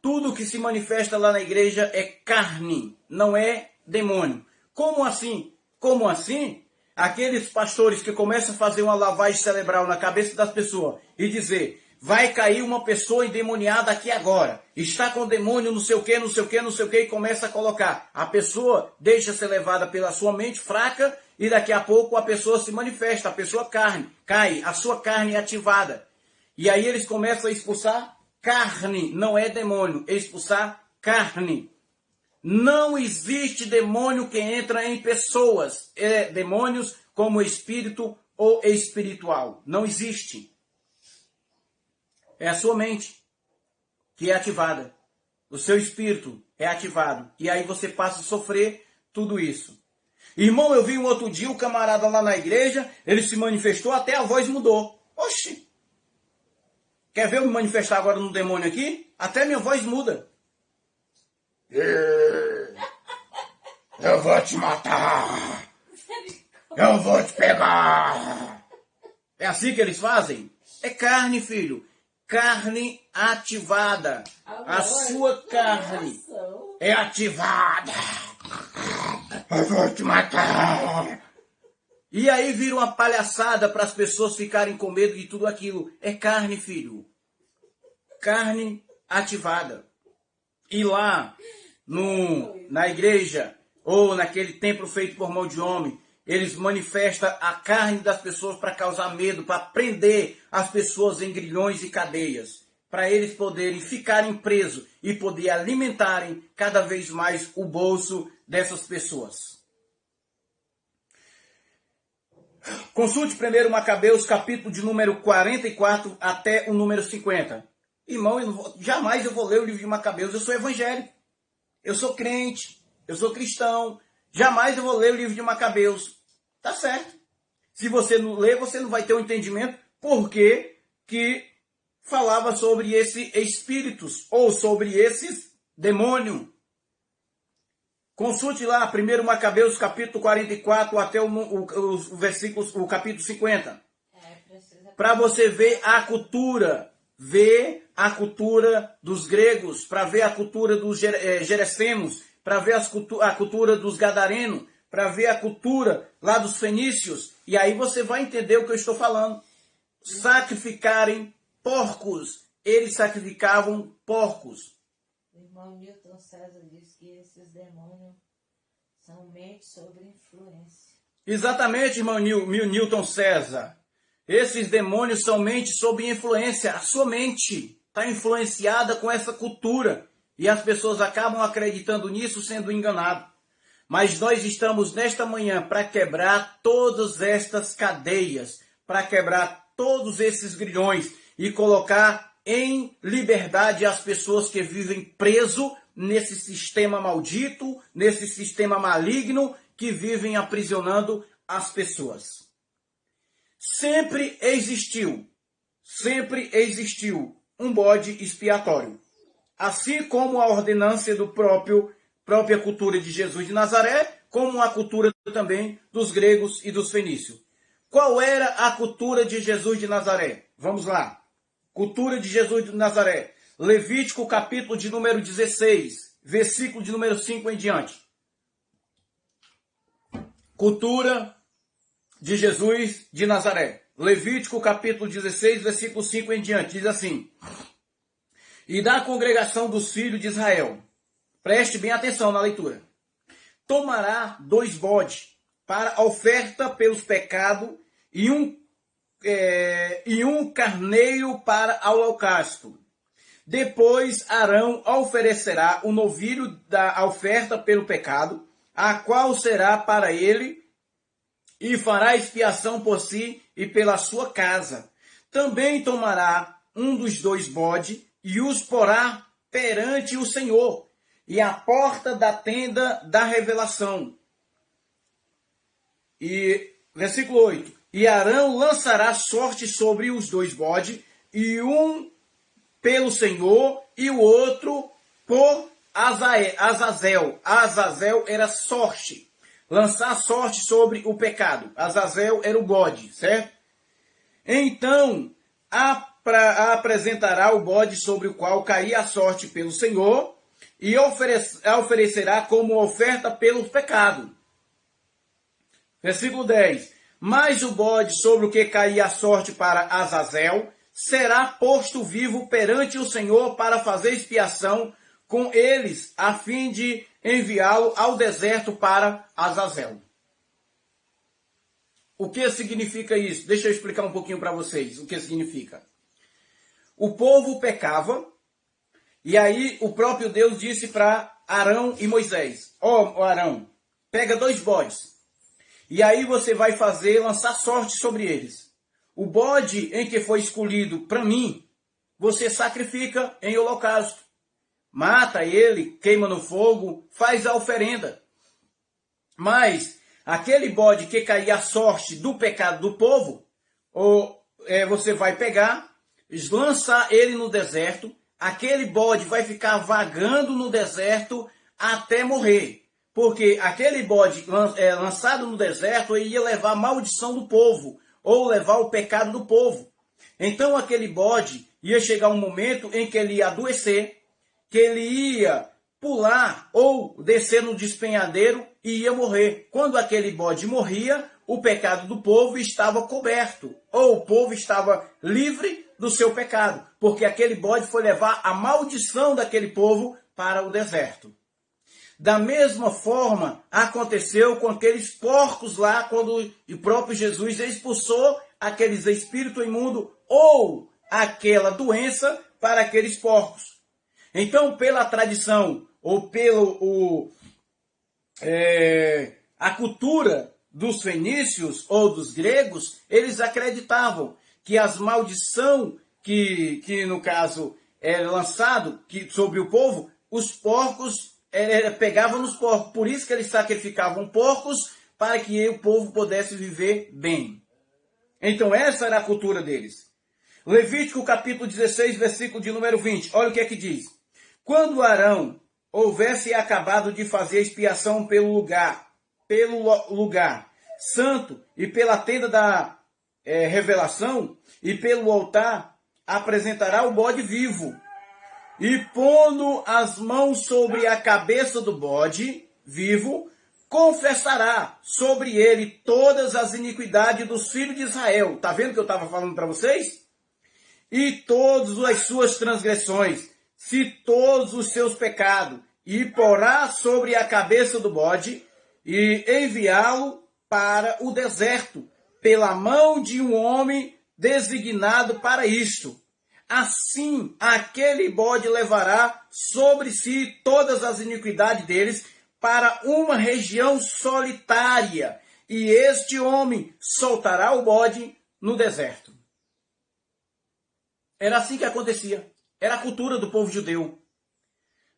Tudo que se manifesta lá na igreja é carne, não é demônio. Como assim? Como assim? Aqueles pastores que começam a fazer uma lavagem cerebral na cabeça das pessoas e dizer: vai cair uma pessoa endemoniada aqui agora, está com demônio, não sei o que, não sei o que, não sei o que, e começa a colocar. A pessoa deixa ser levada pela sua mente fraca e daqui a pouco a pessoa se manifesta, a pessoa cai, a sua carne é ativada. E aí eles começam a expulsar carne, não é demônio, é expulsar carne. Não existe demônio que entra em pessoas, demônios como espírito ou espiritual, não existe. É a sua mente que é ativada. O seu espírito é ativado. E aí você passa a sofrer tudo isso. Irmão, eu vi um outro dia o camarada lá na igreja, ele se manifestou, até a voz mudou. Oxi! Quer ver eu me manifestar agora no demônio aqui? Até minha voz muda. Eu vou te matar. Eu vou te pegar. É assim que eles fazem? É carne, filho. Carne ativada. A sua carne é ativada. Eu vou te matar. E aí vira uma palhaçada para as pessoas ficarem com medo de tudo aquilo. É carne, filho. Carne ativada. E lá na igreja ou naquele templo feito por mão de homem, eles manifestam a carne das pessoas para causar medo, para prender as pessoas em grilhões e cadeias, para eles poderem ficarem presos e poder alimentarem cada vez mais o bolso dessas pessoas. Consulte primeiro Macabeus, capítulo de número 44 até o número 50. Irmão, jamais eu vou ler o livro de Macabeus, eu sou evangélico, eu sou crente, eu sou cristão, jamais eu vou ler o livro de Macabeus. Tá certo. Se você não ler, você não vai ter um entendimento por que falava sobre esses espíritos ou sobre esses demônios. Consulte lá, 1 Macabeus, capítulo 44 até os versículos, o capítulo 50. Para você ver a cultura. Ver a cultura dos gregos, para ver a cultura dos gerecemos, para ver a cultura dos gadarenos, para ver a cultura lá dos fenícios. E aí você vai entender o que eu estou falando. Sacrificarem porcos. Eles sacrificavam porcos. O irmão Newton César diz que esses demônios são mente sobre influência. Exatamente, irmão Newton César. Esses demônios são mente sob influência. A sua mente está influenciada com essa cultura. E as pessoas acabam acreditando nisso, sendo enganadas. Mas nós estamos nesta manhã para quebrar todas estas cadeias, para quebrar todos esses grilhões e colocar em liberdade as pessoas que vivem preso nesse sistema maldito, nesse sistema maligno que vivem aprisionando as pessoas. Sempre existiu um bode expiatório. Assim como a ordenância do própria cultura de Jesus de Nazaré, como a cultura também dos gregos e dos fenícios. Qual era a cultura de Jesus de Nazaré? Vamos lá. Cultura de Jesus de Nazaré. Levítico, capítulo de número 16, versículo de número 5 em diante. Cultura de Jesus de Nazaré. Levítico, capítulo 16, versículo 5 em diante. Diz assim: e da congregação dos filhos de Israel, preste bem atenção na leitura, tomará 2 bodes, para oferta pelos pecados e um carneiro para holocausto. Depois Arão oferecerá o novilho da oferta pelo pecado, a qual será para ele, e fará expiação por si e pela sua casa. Também tomará um dos 2 bodes e os porá perante o Senhor, e à porta da tenda da revelação. E versículo 8. E Arão lançará sorte sobre os 2 bodes, e um pelo Senhor, e o outro por Azazel. Azazel era sorte. Lançar sorte sobre o pecado. Azazel era o bode, certo? Então, apresentará o bode sobre o qual caía a sorte pelo Senhor, e oferecerá como oferta pelo pecado. Versículo 10. Mas o bode sobre o que caía a sorte para Azazel será posto vivo perante o Senhor para fazer expiação com eles, a fim de enviá-lo ao deserto para Azazel. O que significa isso? Deixa eu explicar um pouquinho para vocês o que significa. O povo pecava, e aí o próprio Deus disse para Arão e Moisés: Ó Arão, pega 2 bodes, e aí você vai lançar sorte sobre eles. O bode em que foi escolhido para mim, você sacrifica em holocausto. Mata ele, queima no fogo, faz a oferenda. Mas aquele bode que cair a sorte do pecado do povo, você vai pegar, lançar ele no deserto. Aquele bode vai ficar vagando no deserto até morrer. Porque aquele bode lançado no deserto ia levar a maldição do povo, ou levar o pecado do povo. Então aquele bode ia chegar um momento em que ele ia adoecer, que ele ia pular ou descer no despenhadeiro e ia morrer. Quando aquele bode morria, o pecado do povo estava coberto, ou o povo estava livre do seu pecado, porque aquele bode foi levar a maldição daquele povo para o deserto. Da mesma forma, aconteceu com aqueles porcos lá, quando o próprio Jesus expulsou aqueles espíritos imundos ou aquela doença para aqueles porcos. Então, pela tradição ou a cultura dos fenícios ou dos gregos, eles acreditavam que as maldições que no caso era lançado sobre o povo, os porcos pegavam nos porcos. Por isso que eles sacrificavam porcos para que o povo pudesse viver bem. Então essa era a cultura deles. Levítico capítulo 16, versículo de número 20. Olha o que é que diz. Quando Arão houvesse acabado de fazer expiação pelo lugar santo e pela tenda da revelação e pelo altar, apresentará o bode vivo. E pondo as mãos sobre a cabeça do bode vivo, confessará sobre ele todas as iniquidades dos filhos de Israel. Está vendo o que eu estava falando para vocês? E todas as suas transgressões, se todos os seus pecados, e porá sobre a cabeça do bode, e enviá-lo para o deserto, pela mão de um homem designado para isto. Assim, aquele bode levará sobre si todas as iniquidades deles para uma região solitária, e este homem soltará o bode no deserto. Era assim que acontecia. Era a cultura do povo judeu.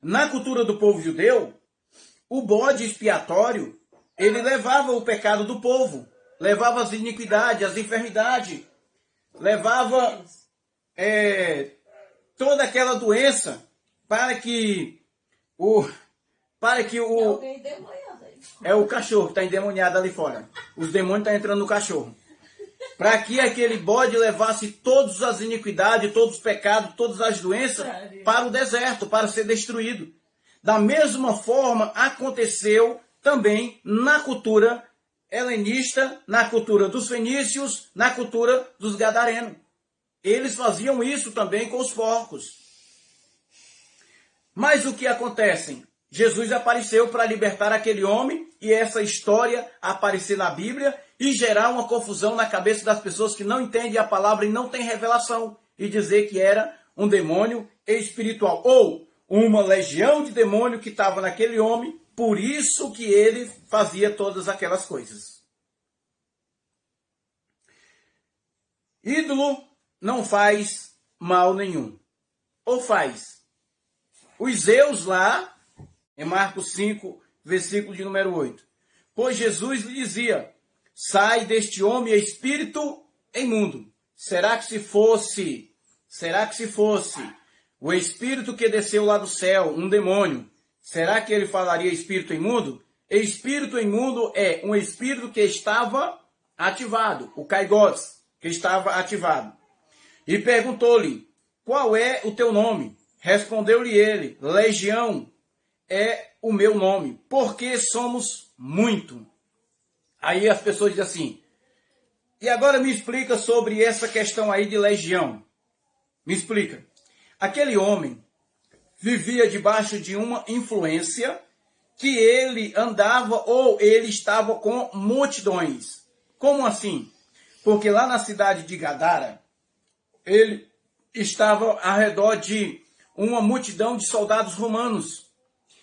Na cultura do povo judeu, o bode expiatório, ele levava o pecado do povo, levava as iniquidades, as enfermidades, levava toda aquela doença para que o cachorro que está endemoniado ali fora. Os demônios estão entrando no cachorro. Para que aquele bode levasse todas as iniquidades, todos os pecados, todas as doenças para o deserto, para ser destruído. Da mesma forma, aconteceu também na cultura helenista, na cultura dos fenícios, na cultura dos gadarenos. Eles faziam isso também com os porcos. Mas o que acontece? Jesus apareceu para libertar aquele homem e essa história aparecer na Bíblia e gerar uma confusão na cabeça das pessoas que não entendem a palavra e não têm revelação e dizer que era um demônio espiritual ou uma legião de demônio que estava naquele homem, por isso que ele fazia todas aquelas coisas. Ídolo não faz mal nenhum. Ou faz? Os Zeus lá, em Marcos 5, versículo de número 8. Pois Jesus lhe dizia, sai deste homem espírito imundo. Será que se fosse o espírito que desceu lá do céu, um demônio, será que ele falaria espírito imundo? Espírito imundo é um espírito que estava ativado, o kaigos, que estava ativado. E perguntou-lhe, qual é o teu nome? Respondeu-lhe ele, Legião é o meu nome, porque somos muito. Aí as pessoas dizem assim, e agora me explica sobre essa questão aí de legião. Me explica. Aquele homem vivia debaixo de uma influência que ele andava ou ele estava com multidões. Como assim? Porque lá na cidade de Gadara, ele estava ao redor de uma multidão de soldados romanos.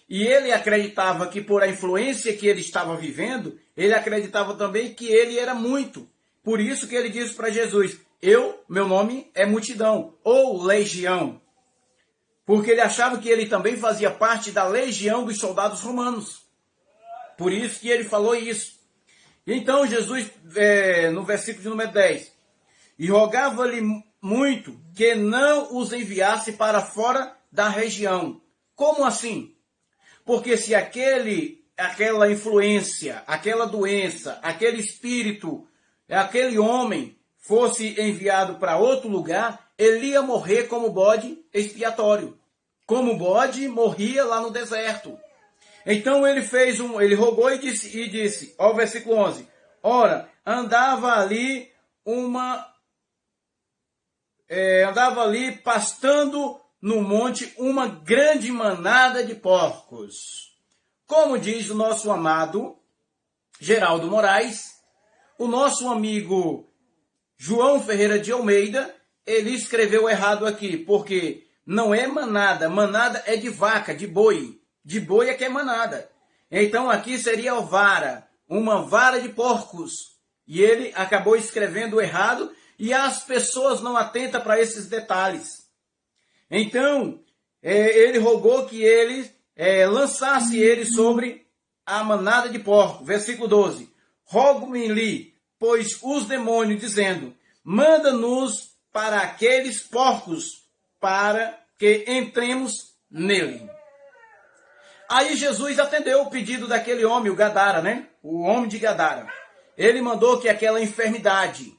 E ele acreditava que por a influência que ele estava vivendo, ele acreditava também que ele era muito. Por isso que ele disse para Jesus, meu nome é multidão, ou legião. Porque ele achava que ele também fazia parte da legião dos soldados romanos. Por isso que ele falou isso. Então Jesus, no versículo de número 10, e rogava-lhe muito que não os enviasse para fora da região. Como assim? Porque se aquela influência, aquela doença, aquele espírito, aquele homem fosse enviado para outro lugar, ele ia morrer como bode expiatório. Como bode morria lá no deserto. Então ele rogou e disse, ó versículo 11, ora, andava ali pastando no monte uma grande manada de porcos. Como diz o nosso amado Geraldo Moraes, o nosso amigo João Ferreira de Almeida, ele escreveu errado aqui, porque não é manada, manada é de vaca, de boi é que é manada. Então aqui seria vara, uma vara de porcos. E ele acabou escrevendo errado e as pessoas não atentam para esses detalhes. Então, ele rogou que ele lançasse ele sobre a manada de porcos. Versículo 12. Rogo-me-lhe, pois os demônios, dizendo, manda-nos para aqueles porcos, para que entremos nele. Aí Jesus atendeu o pedido daquele homem, o Gadara, né? O homem de Gadara. Ele mandou que aquela enfermidade,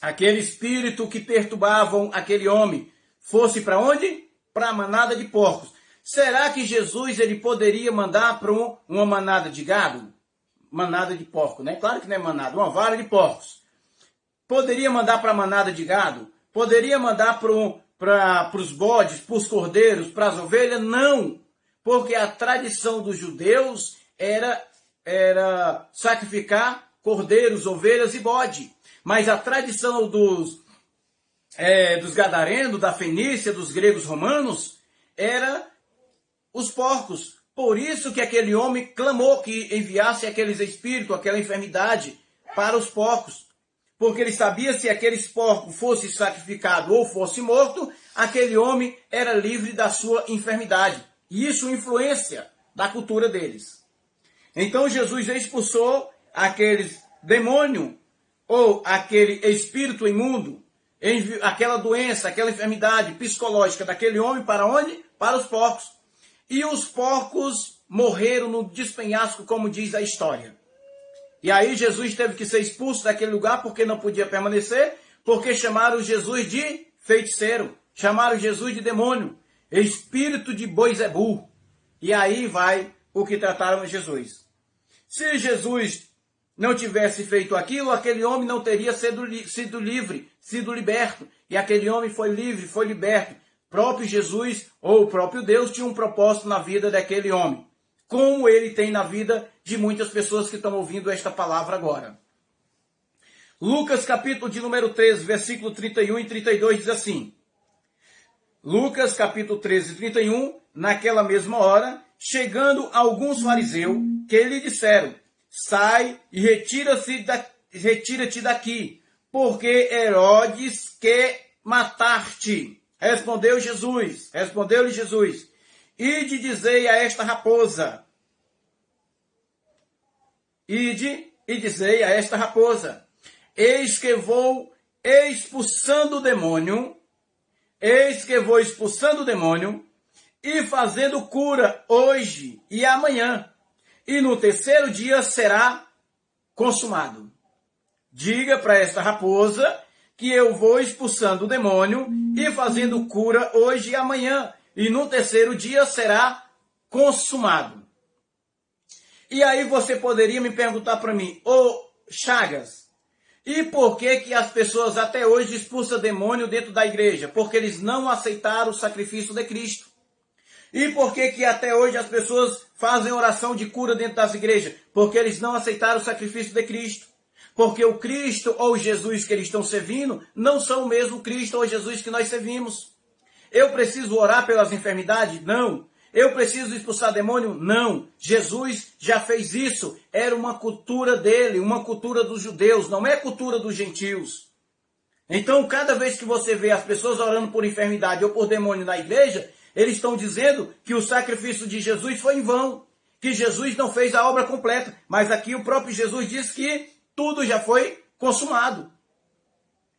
aquele espírito que perturbavam aquele homem, fosse para onde? Para a manada de porcos. Será que Jesus ele poderia mandar para uma manada de gado? Manada de porco, né? Claro que não é manada, uma vara de porcos. Poderia mandar para a manada de gado? Poderia mandar para os bodes, para os cordeiros, para as ovelhas? Não, porque a tradição dos judeus era sacrificar cordeiros, ovelhas e bode. Mas a tradição dos gadarenos, da Fenícia, dos gregos romanos, era os porcos. Por isso que aquele homem clamou que enviasse aqueles espíritos, aquela enfermidade para os porcos. Porque ele sabia se aqueles porcos fosse sacrificado ou fosse morto, aquele homem era livre da sua enfermidade. E isso influência da cultura deles. Então Jesus expulsou aqueles demônios ou aquele espírito imundo, aquela doença, aquela enfermidade psicológica daquele homem para onde? Para os porcos. E os porcos morreram no despenhasco, como diz a história. E aí Jesus teve que ser expulso daquele lugar porque não podia permanecer, porque chamaram Jesus de feiticeiro, chamaram Jesus de demônio, espírito de Boizebu. E aí vai o que trataram Jesus. Se Jesus não tivesse feito aquilo, aquele homem não teria sido livre, sido liberto. E aquele homem foi livre, foi liberto. próprio Jesus ou o próprio Deus tinha um propósito na vida daquele homem, como ele tem na vida de muitas pessoas que estão ouvindo esta palavra agora. Lucas capítulo de número 13, versículo 31 e 32 diz assim: Lucas capítulo 13, 31, naquela mesma hora, chegando alguns fariseus, que lhe disseram: sai e retira-te daqui, porque Herodes quer matar-te. Respondeu-lhe Jesus, ide dizei a esta raposa, eis que vou expulsando o demônio, e fazendo cura hoje e amanhã, e no terceiro dia será consumado. Diga para esta raposa que eu vou expulsando o demônio e fazendo cura hoje e amanhã, e no terceiro dia será consumado. E aí você poderia me perguntar para mim: ô Chagas, e por que as pessoas até hoje expulsam demônio dentro da igreja? Porque eles não aceitaram o sacrifício de Cristo. E por que até hoje as pessoas fazem oração de cura dentro das igrejas? Porque eles não aceitaram o sacrifício de Cristo. Porque o Cristo ou Jesus que eles estão servindo não são o mesmo Cristo ou Jesus que nós servimos. Eu preciso orar pelas enfermidades? Não. Eu preciso expulsar demônio? Não. Jesus já fez isso. Era uma cultura dele, uma cultura dos judeus, não é cultura dos gentios. Então, cada vez que você vê as pessoas orando por enfermidade ou por demônio na igreja, eles estão dizendo que o sacrifício de Jesus foi em vão, que Jesus não fez a obra completa. Mas aqui o próprio Jesus diz que tudo já foi consumado.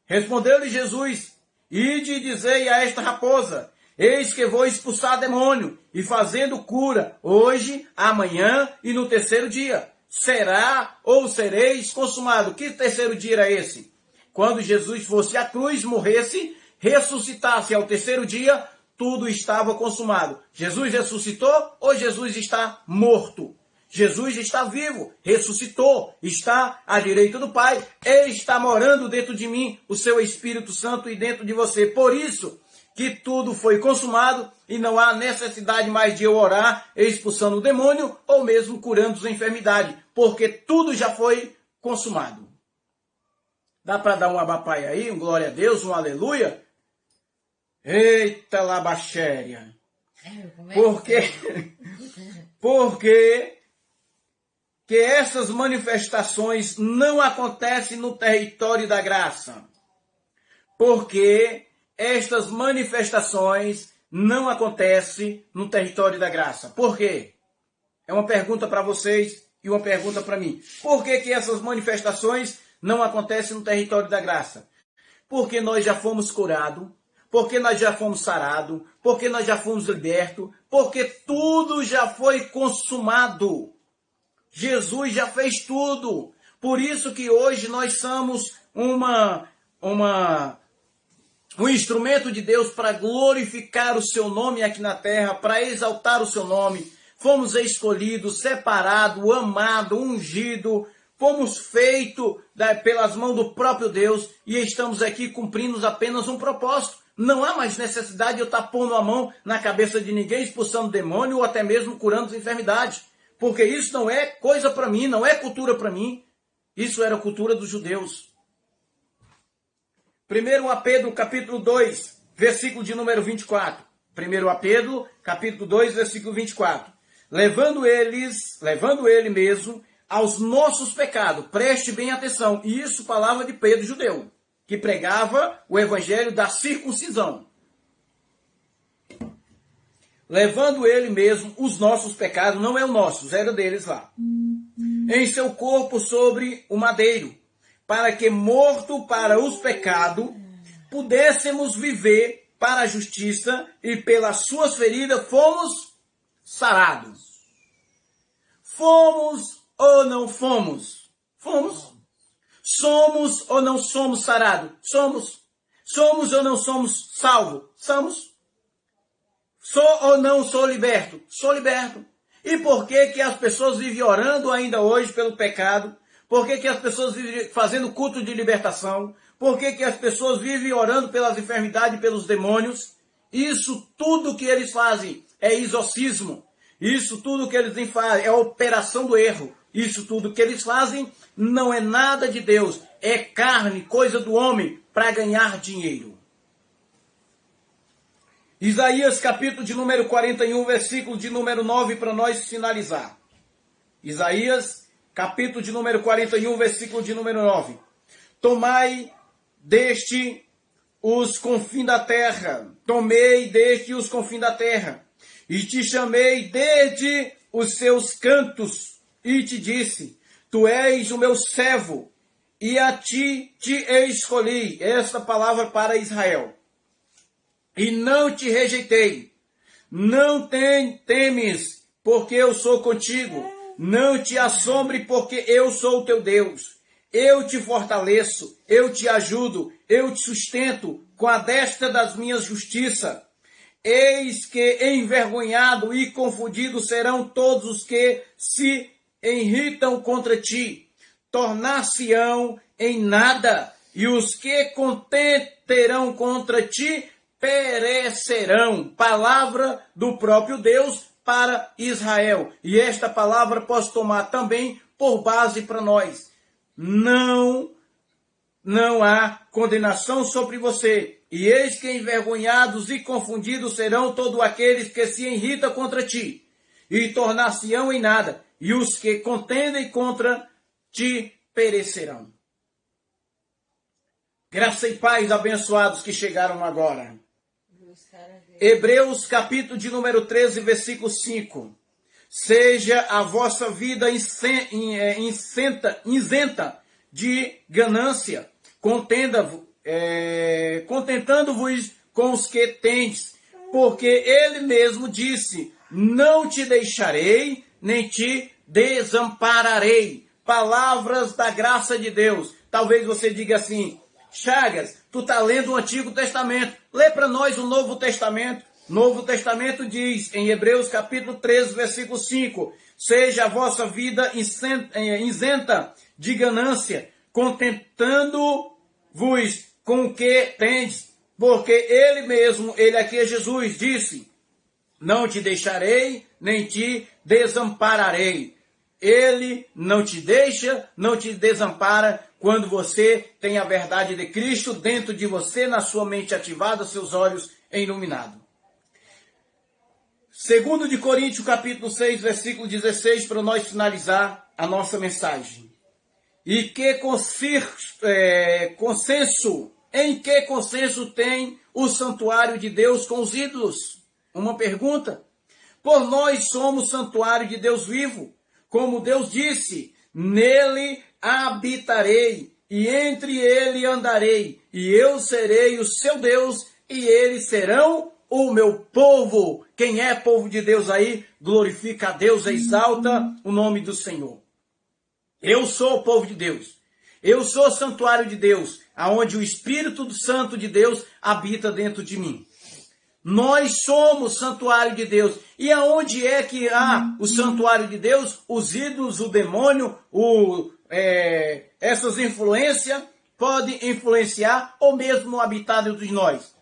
Respondeu-lhe Jesus: ide dizei a esta raposa, eis que vou expulsar demônio, e fazendo cura, hoje, amanhã e no terceiro dia. Será ou sereis consumado. Que terceiro dia era esse? Quando Jesus fosse à cruz, morresse, ressuscitasse ao terceiro dia, tudo estava consumado. Jesus ressuscitou ou Jesus está morto? Jesus está vivo, ressuscitou, está à direita do Pai, Ele está morando dentro de mim, o seu Espírito Santo e dentro de você. Por isso que tudo foi consumado e não há necessidade mais de eu orar expulsando o demônio ou mesmo curando as enfermidades, porque tudo já foi consumado. Dá para dar um abapai aí, um glória a Deus, um aleluia? Eita labachéria! Porque que essas manifestações não acontecem no território da graça. Porque estas manifestações não acontecem no território da graça. Por quê? É uma pergunta para vocês e uma pergunta para mim. Por que essas manifestações não acontecem no território da graça? Porque nós já fomos curados, porque nós já fomos sarados, porque nós já fomos libertos, porque tudo já foi consumado. Jesus já fez tudo. Por isso que hoje nós somos um instrumento de Deus para glorificar o seu nome aqui na terra, para exaltar o seu nome. Fomos escolhidos, separados, amados, ungidos. Fomos feitos pelas mãos do próprio Deus e estamos aqui cumprindo apenas um propósito. Não há mais necessidade de eu estar pondo a mão na cabeça de ninguém, expulsando demônio ou até mesmo curando as enfermidades. Porque isso não é coisa para mim, não é cultura para mim. Isso era cultura dos judeus. 1 Pedro capítulo 2, versículo de número 24. 1 Pedro capítulo 2, versículo 24. Levando ele mesmo aos nossos pecados. Preste bem atenção. E isso palavra de Pedro, judeu, que pregava o evangelho da circuncisão. Levando ele mesmo os nossos pecados, não é o nosso, era deles lá, em seu corpo sobre o madeiro, para que, morto para os pecados, pudéssemos viver para a justiça, e pelas suas feridas fomos sarados. Fomos ou não fomos? Fomos. Somos ou não somos sarados? Somos. Somos ou não somos salvos? Somos. Sou ou não sou liberto? Sou liberto. E por que as pessoas vivem orando ainda hoje pelo pecado? Por que as pessoas vivem fazendo culto de libertação? Por que as pessoas vivem orando pelas enfermidades e pelos demônios? Isso tudo que eles fazem é exorcismo. Isso tudo que eles fazem é operação do erro. Isso tudo que eles fazem não é nada de Deus. É carne, coisa do homem, para ganhar dinheiro. Isaías capítulo de número 41, versículo de número 9, para nós finalizar. Isaías capítulo de número 41, versículo de número 9. Tomai deste os confins da terra, tomei desde os confins da terra, e te chamei desde os seus cantos, e te disse, tu és o meu servo, e a ti te escolhi, esta palavra para Israel, e não te rejeitei, não temes, porque eu sou contigo, não te assombre, porque eu sou o teu Deus. Eu te fortaleço, eu te ajudo, eu te sustento com a destra das minhas justiças. Eis que envergonhado e confundido serão todos os que se irritam contra ti. Tornar-se-ão em nada, e os que contenterão contra ti perecerão. Palavra do próprio Deus para Israel. E esta palavra posso tomar também por base para nós. Não há condenação sobre você. E eis que envergonhados e confundidos serão todos aqueles que se irritam contra ti, e tornar-se-ão em nada, e os que contendem contra ti perecerão. Graça e paz, abençoados que chegaram agora. Hebreus capítulo de número 13, versículo 5. Seja a vossa vida isenta de ganância, contentando-vos com os que tendes, porque ele mesmo disse, não te deixarei, nem te desampararei. Palavras da graça de Deus. Talvez você diga assim, Chagas, tu está lendo o Antigo Testamento, lê para nós o Novo Testamento. Novo Testamento diz, em Hebreus capítulo 13, versículo 5, seja a vossa vida isenta de ganância, contentando-vos com o que tendes, porque ele mesmo, ele aqui é Jesus, disse, não te deixarei, nem te desampararei. Ele não te deixa, não te desampara, quando você tem a verdade de Cristo dentro de você, na sua mente ativada, seus olhos iluminados. 2 de Coríntios, capítulo 6, versículo 16, para nós finalizar a nossa mensagem. E que em que consenso tem o santuário de Deus com os ídolos? Uma pergunta. Por nós somos santuário de Deus vivo. Como Deus disse, nele habitarei, e entre ele andarei, e eu serei o seu Deus, e eles serão o meu povo. Quem é povo de Deus aí, glorifica a Deus, exalta o nome do Senhor. Eu sou o povo de Deus. Eu sou o santuário de Deus, aonde o Espírito Santo de Deus habita dentro de mim. Nós somos santuário de Deus. E aonde é que há o santuário de Deus? Os ídolos, o demônio, essas influências podem influenciar ou mesmo habitar dentro de nós.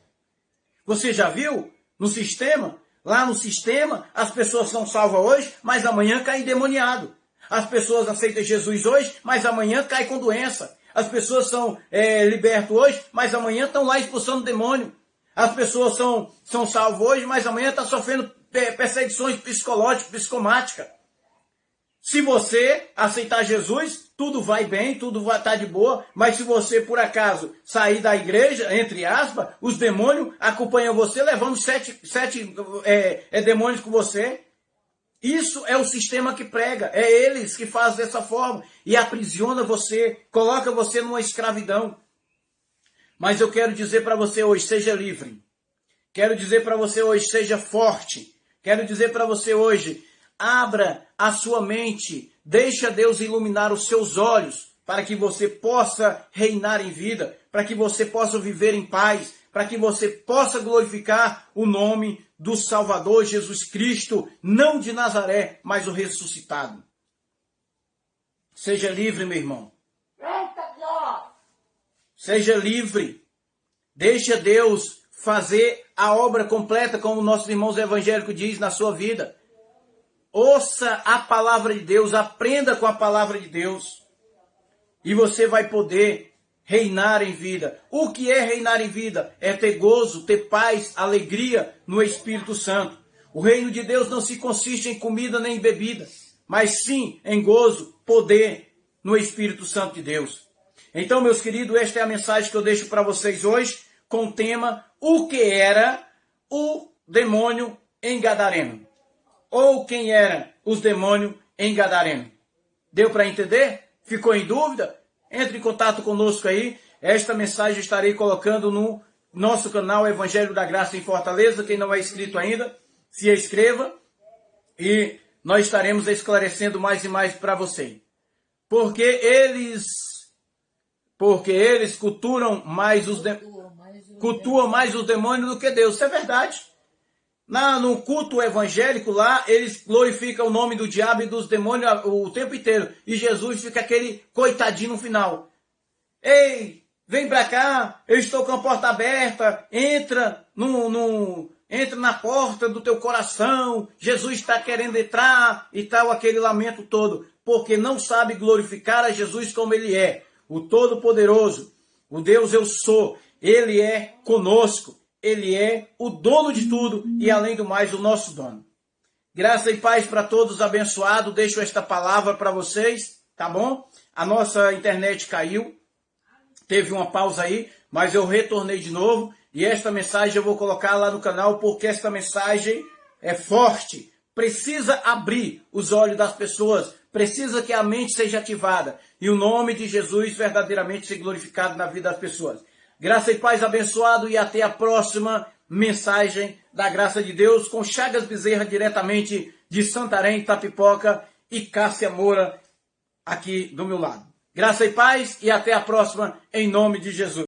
Você já viu no sistema? Lá no sistema, as pessoas são salvas hoje, mas amanhã caem endemoniado. As pessoas aceitam Jesus hoje, mas amanhã caem com doença. As pessoas são libertas hoje, mas amanhã estão lá expulsando demônio. As pessoas são salvas hoje, mas amanhã estão sofrendo perseguições psicológicas, psicomáticas. Se você aceitar Jesus, tudo vai bem, tudo vai estar de boa, mas se você, por acaso, sair da igreja, entre aspas, os demônios acompanham você, levando sete demônios com você. Isso é o sistema que prega, é eles que fazem dessa forma e aprisiona você, coloca você numa escravidão. Mas eu quero dizer para você hoje, seja livre. Quero dizer para você hoje, seja forte. Quero dizer para você hoje, abra a sua mente, deixa Deus iluminar os seus olhos, para que você possa reinar em vida, para que você possa viver em paz, para que você possa glorificar o nome do Salvador Jesus Cristo, não de Nazaré, mas o ressuscitado. Seja livre, meu irmão. Seja livre. Deixa Deus fazer a obra completa, como nossos irmãos evangélicos diz na sua vida. Ouça a palavra de Deus, aprenda com a palavra de Deus. E você vai poder reinar em vida. O que é reinar em vida? É ter gozo, ter paz, alegria no Espírito Santo. O reino de Deus não se consiste em comida nem em bebida, mas sim em gozo, poder no Espírito Santo de Deus. Então, meus queridos, esta é a mensagem que eu deixo para vocês hoje, com o tema: o que era o demônio em Gadareno? Ou quem eram os demônios em Gadareno? Deu para entender? Ficou em dúvida? Entre em contato conosco aí. Esta mensagem estarei colocando no nosso canal Evangelho da Graça em Fortaleza. Quem não é inscrito ainda, se inscreva. E nós estaremos esclarecendo mais e mais para você. Porque eles cultuam mais os demônios do que Deus. Isso é verdade. No culto evangélico lá, eles glorificam o nome do diabo e dos demônios o tempo inteiro. E Jesus fica aquele coitadinho no final. Ei, vem pra cá, eu estou com a porta aberta, entra na porta do teu coração, Jesus está querendo entrar e tal, aquele lamento todo. Porque não sabe glorificar a Jesus como ele é. O Todo-Poderoso, o Deus eu sou, ele é conosco. Ele é o dono de tudo e, além do mais, o nosso dono. Graça e paz para todos, abençoado. Deixo esta palavra para vocês, tá bom? A nossa internet caiu, teve uma pausa aí, mas eu retornei de novo. E esta mensagem eu vou colocar lá no canal, porque esta mensagem é forte. Precisa abrir os olhos das pessoas, precisa que a mente seja ativada. E o nome de Jesus verdadeiramente seja glorificado na vida das pessoas. Graça e paz, abençoado, e até a próxima mensagem da graça de Deus com Chagas Bezerra, diretamente de Santarém, Tapipoca, e Cássia Moura aqui do meu lado. Graça e paz e até a próxima em nome de Jesus.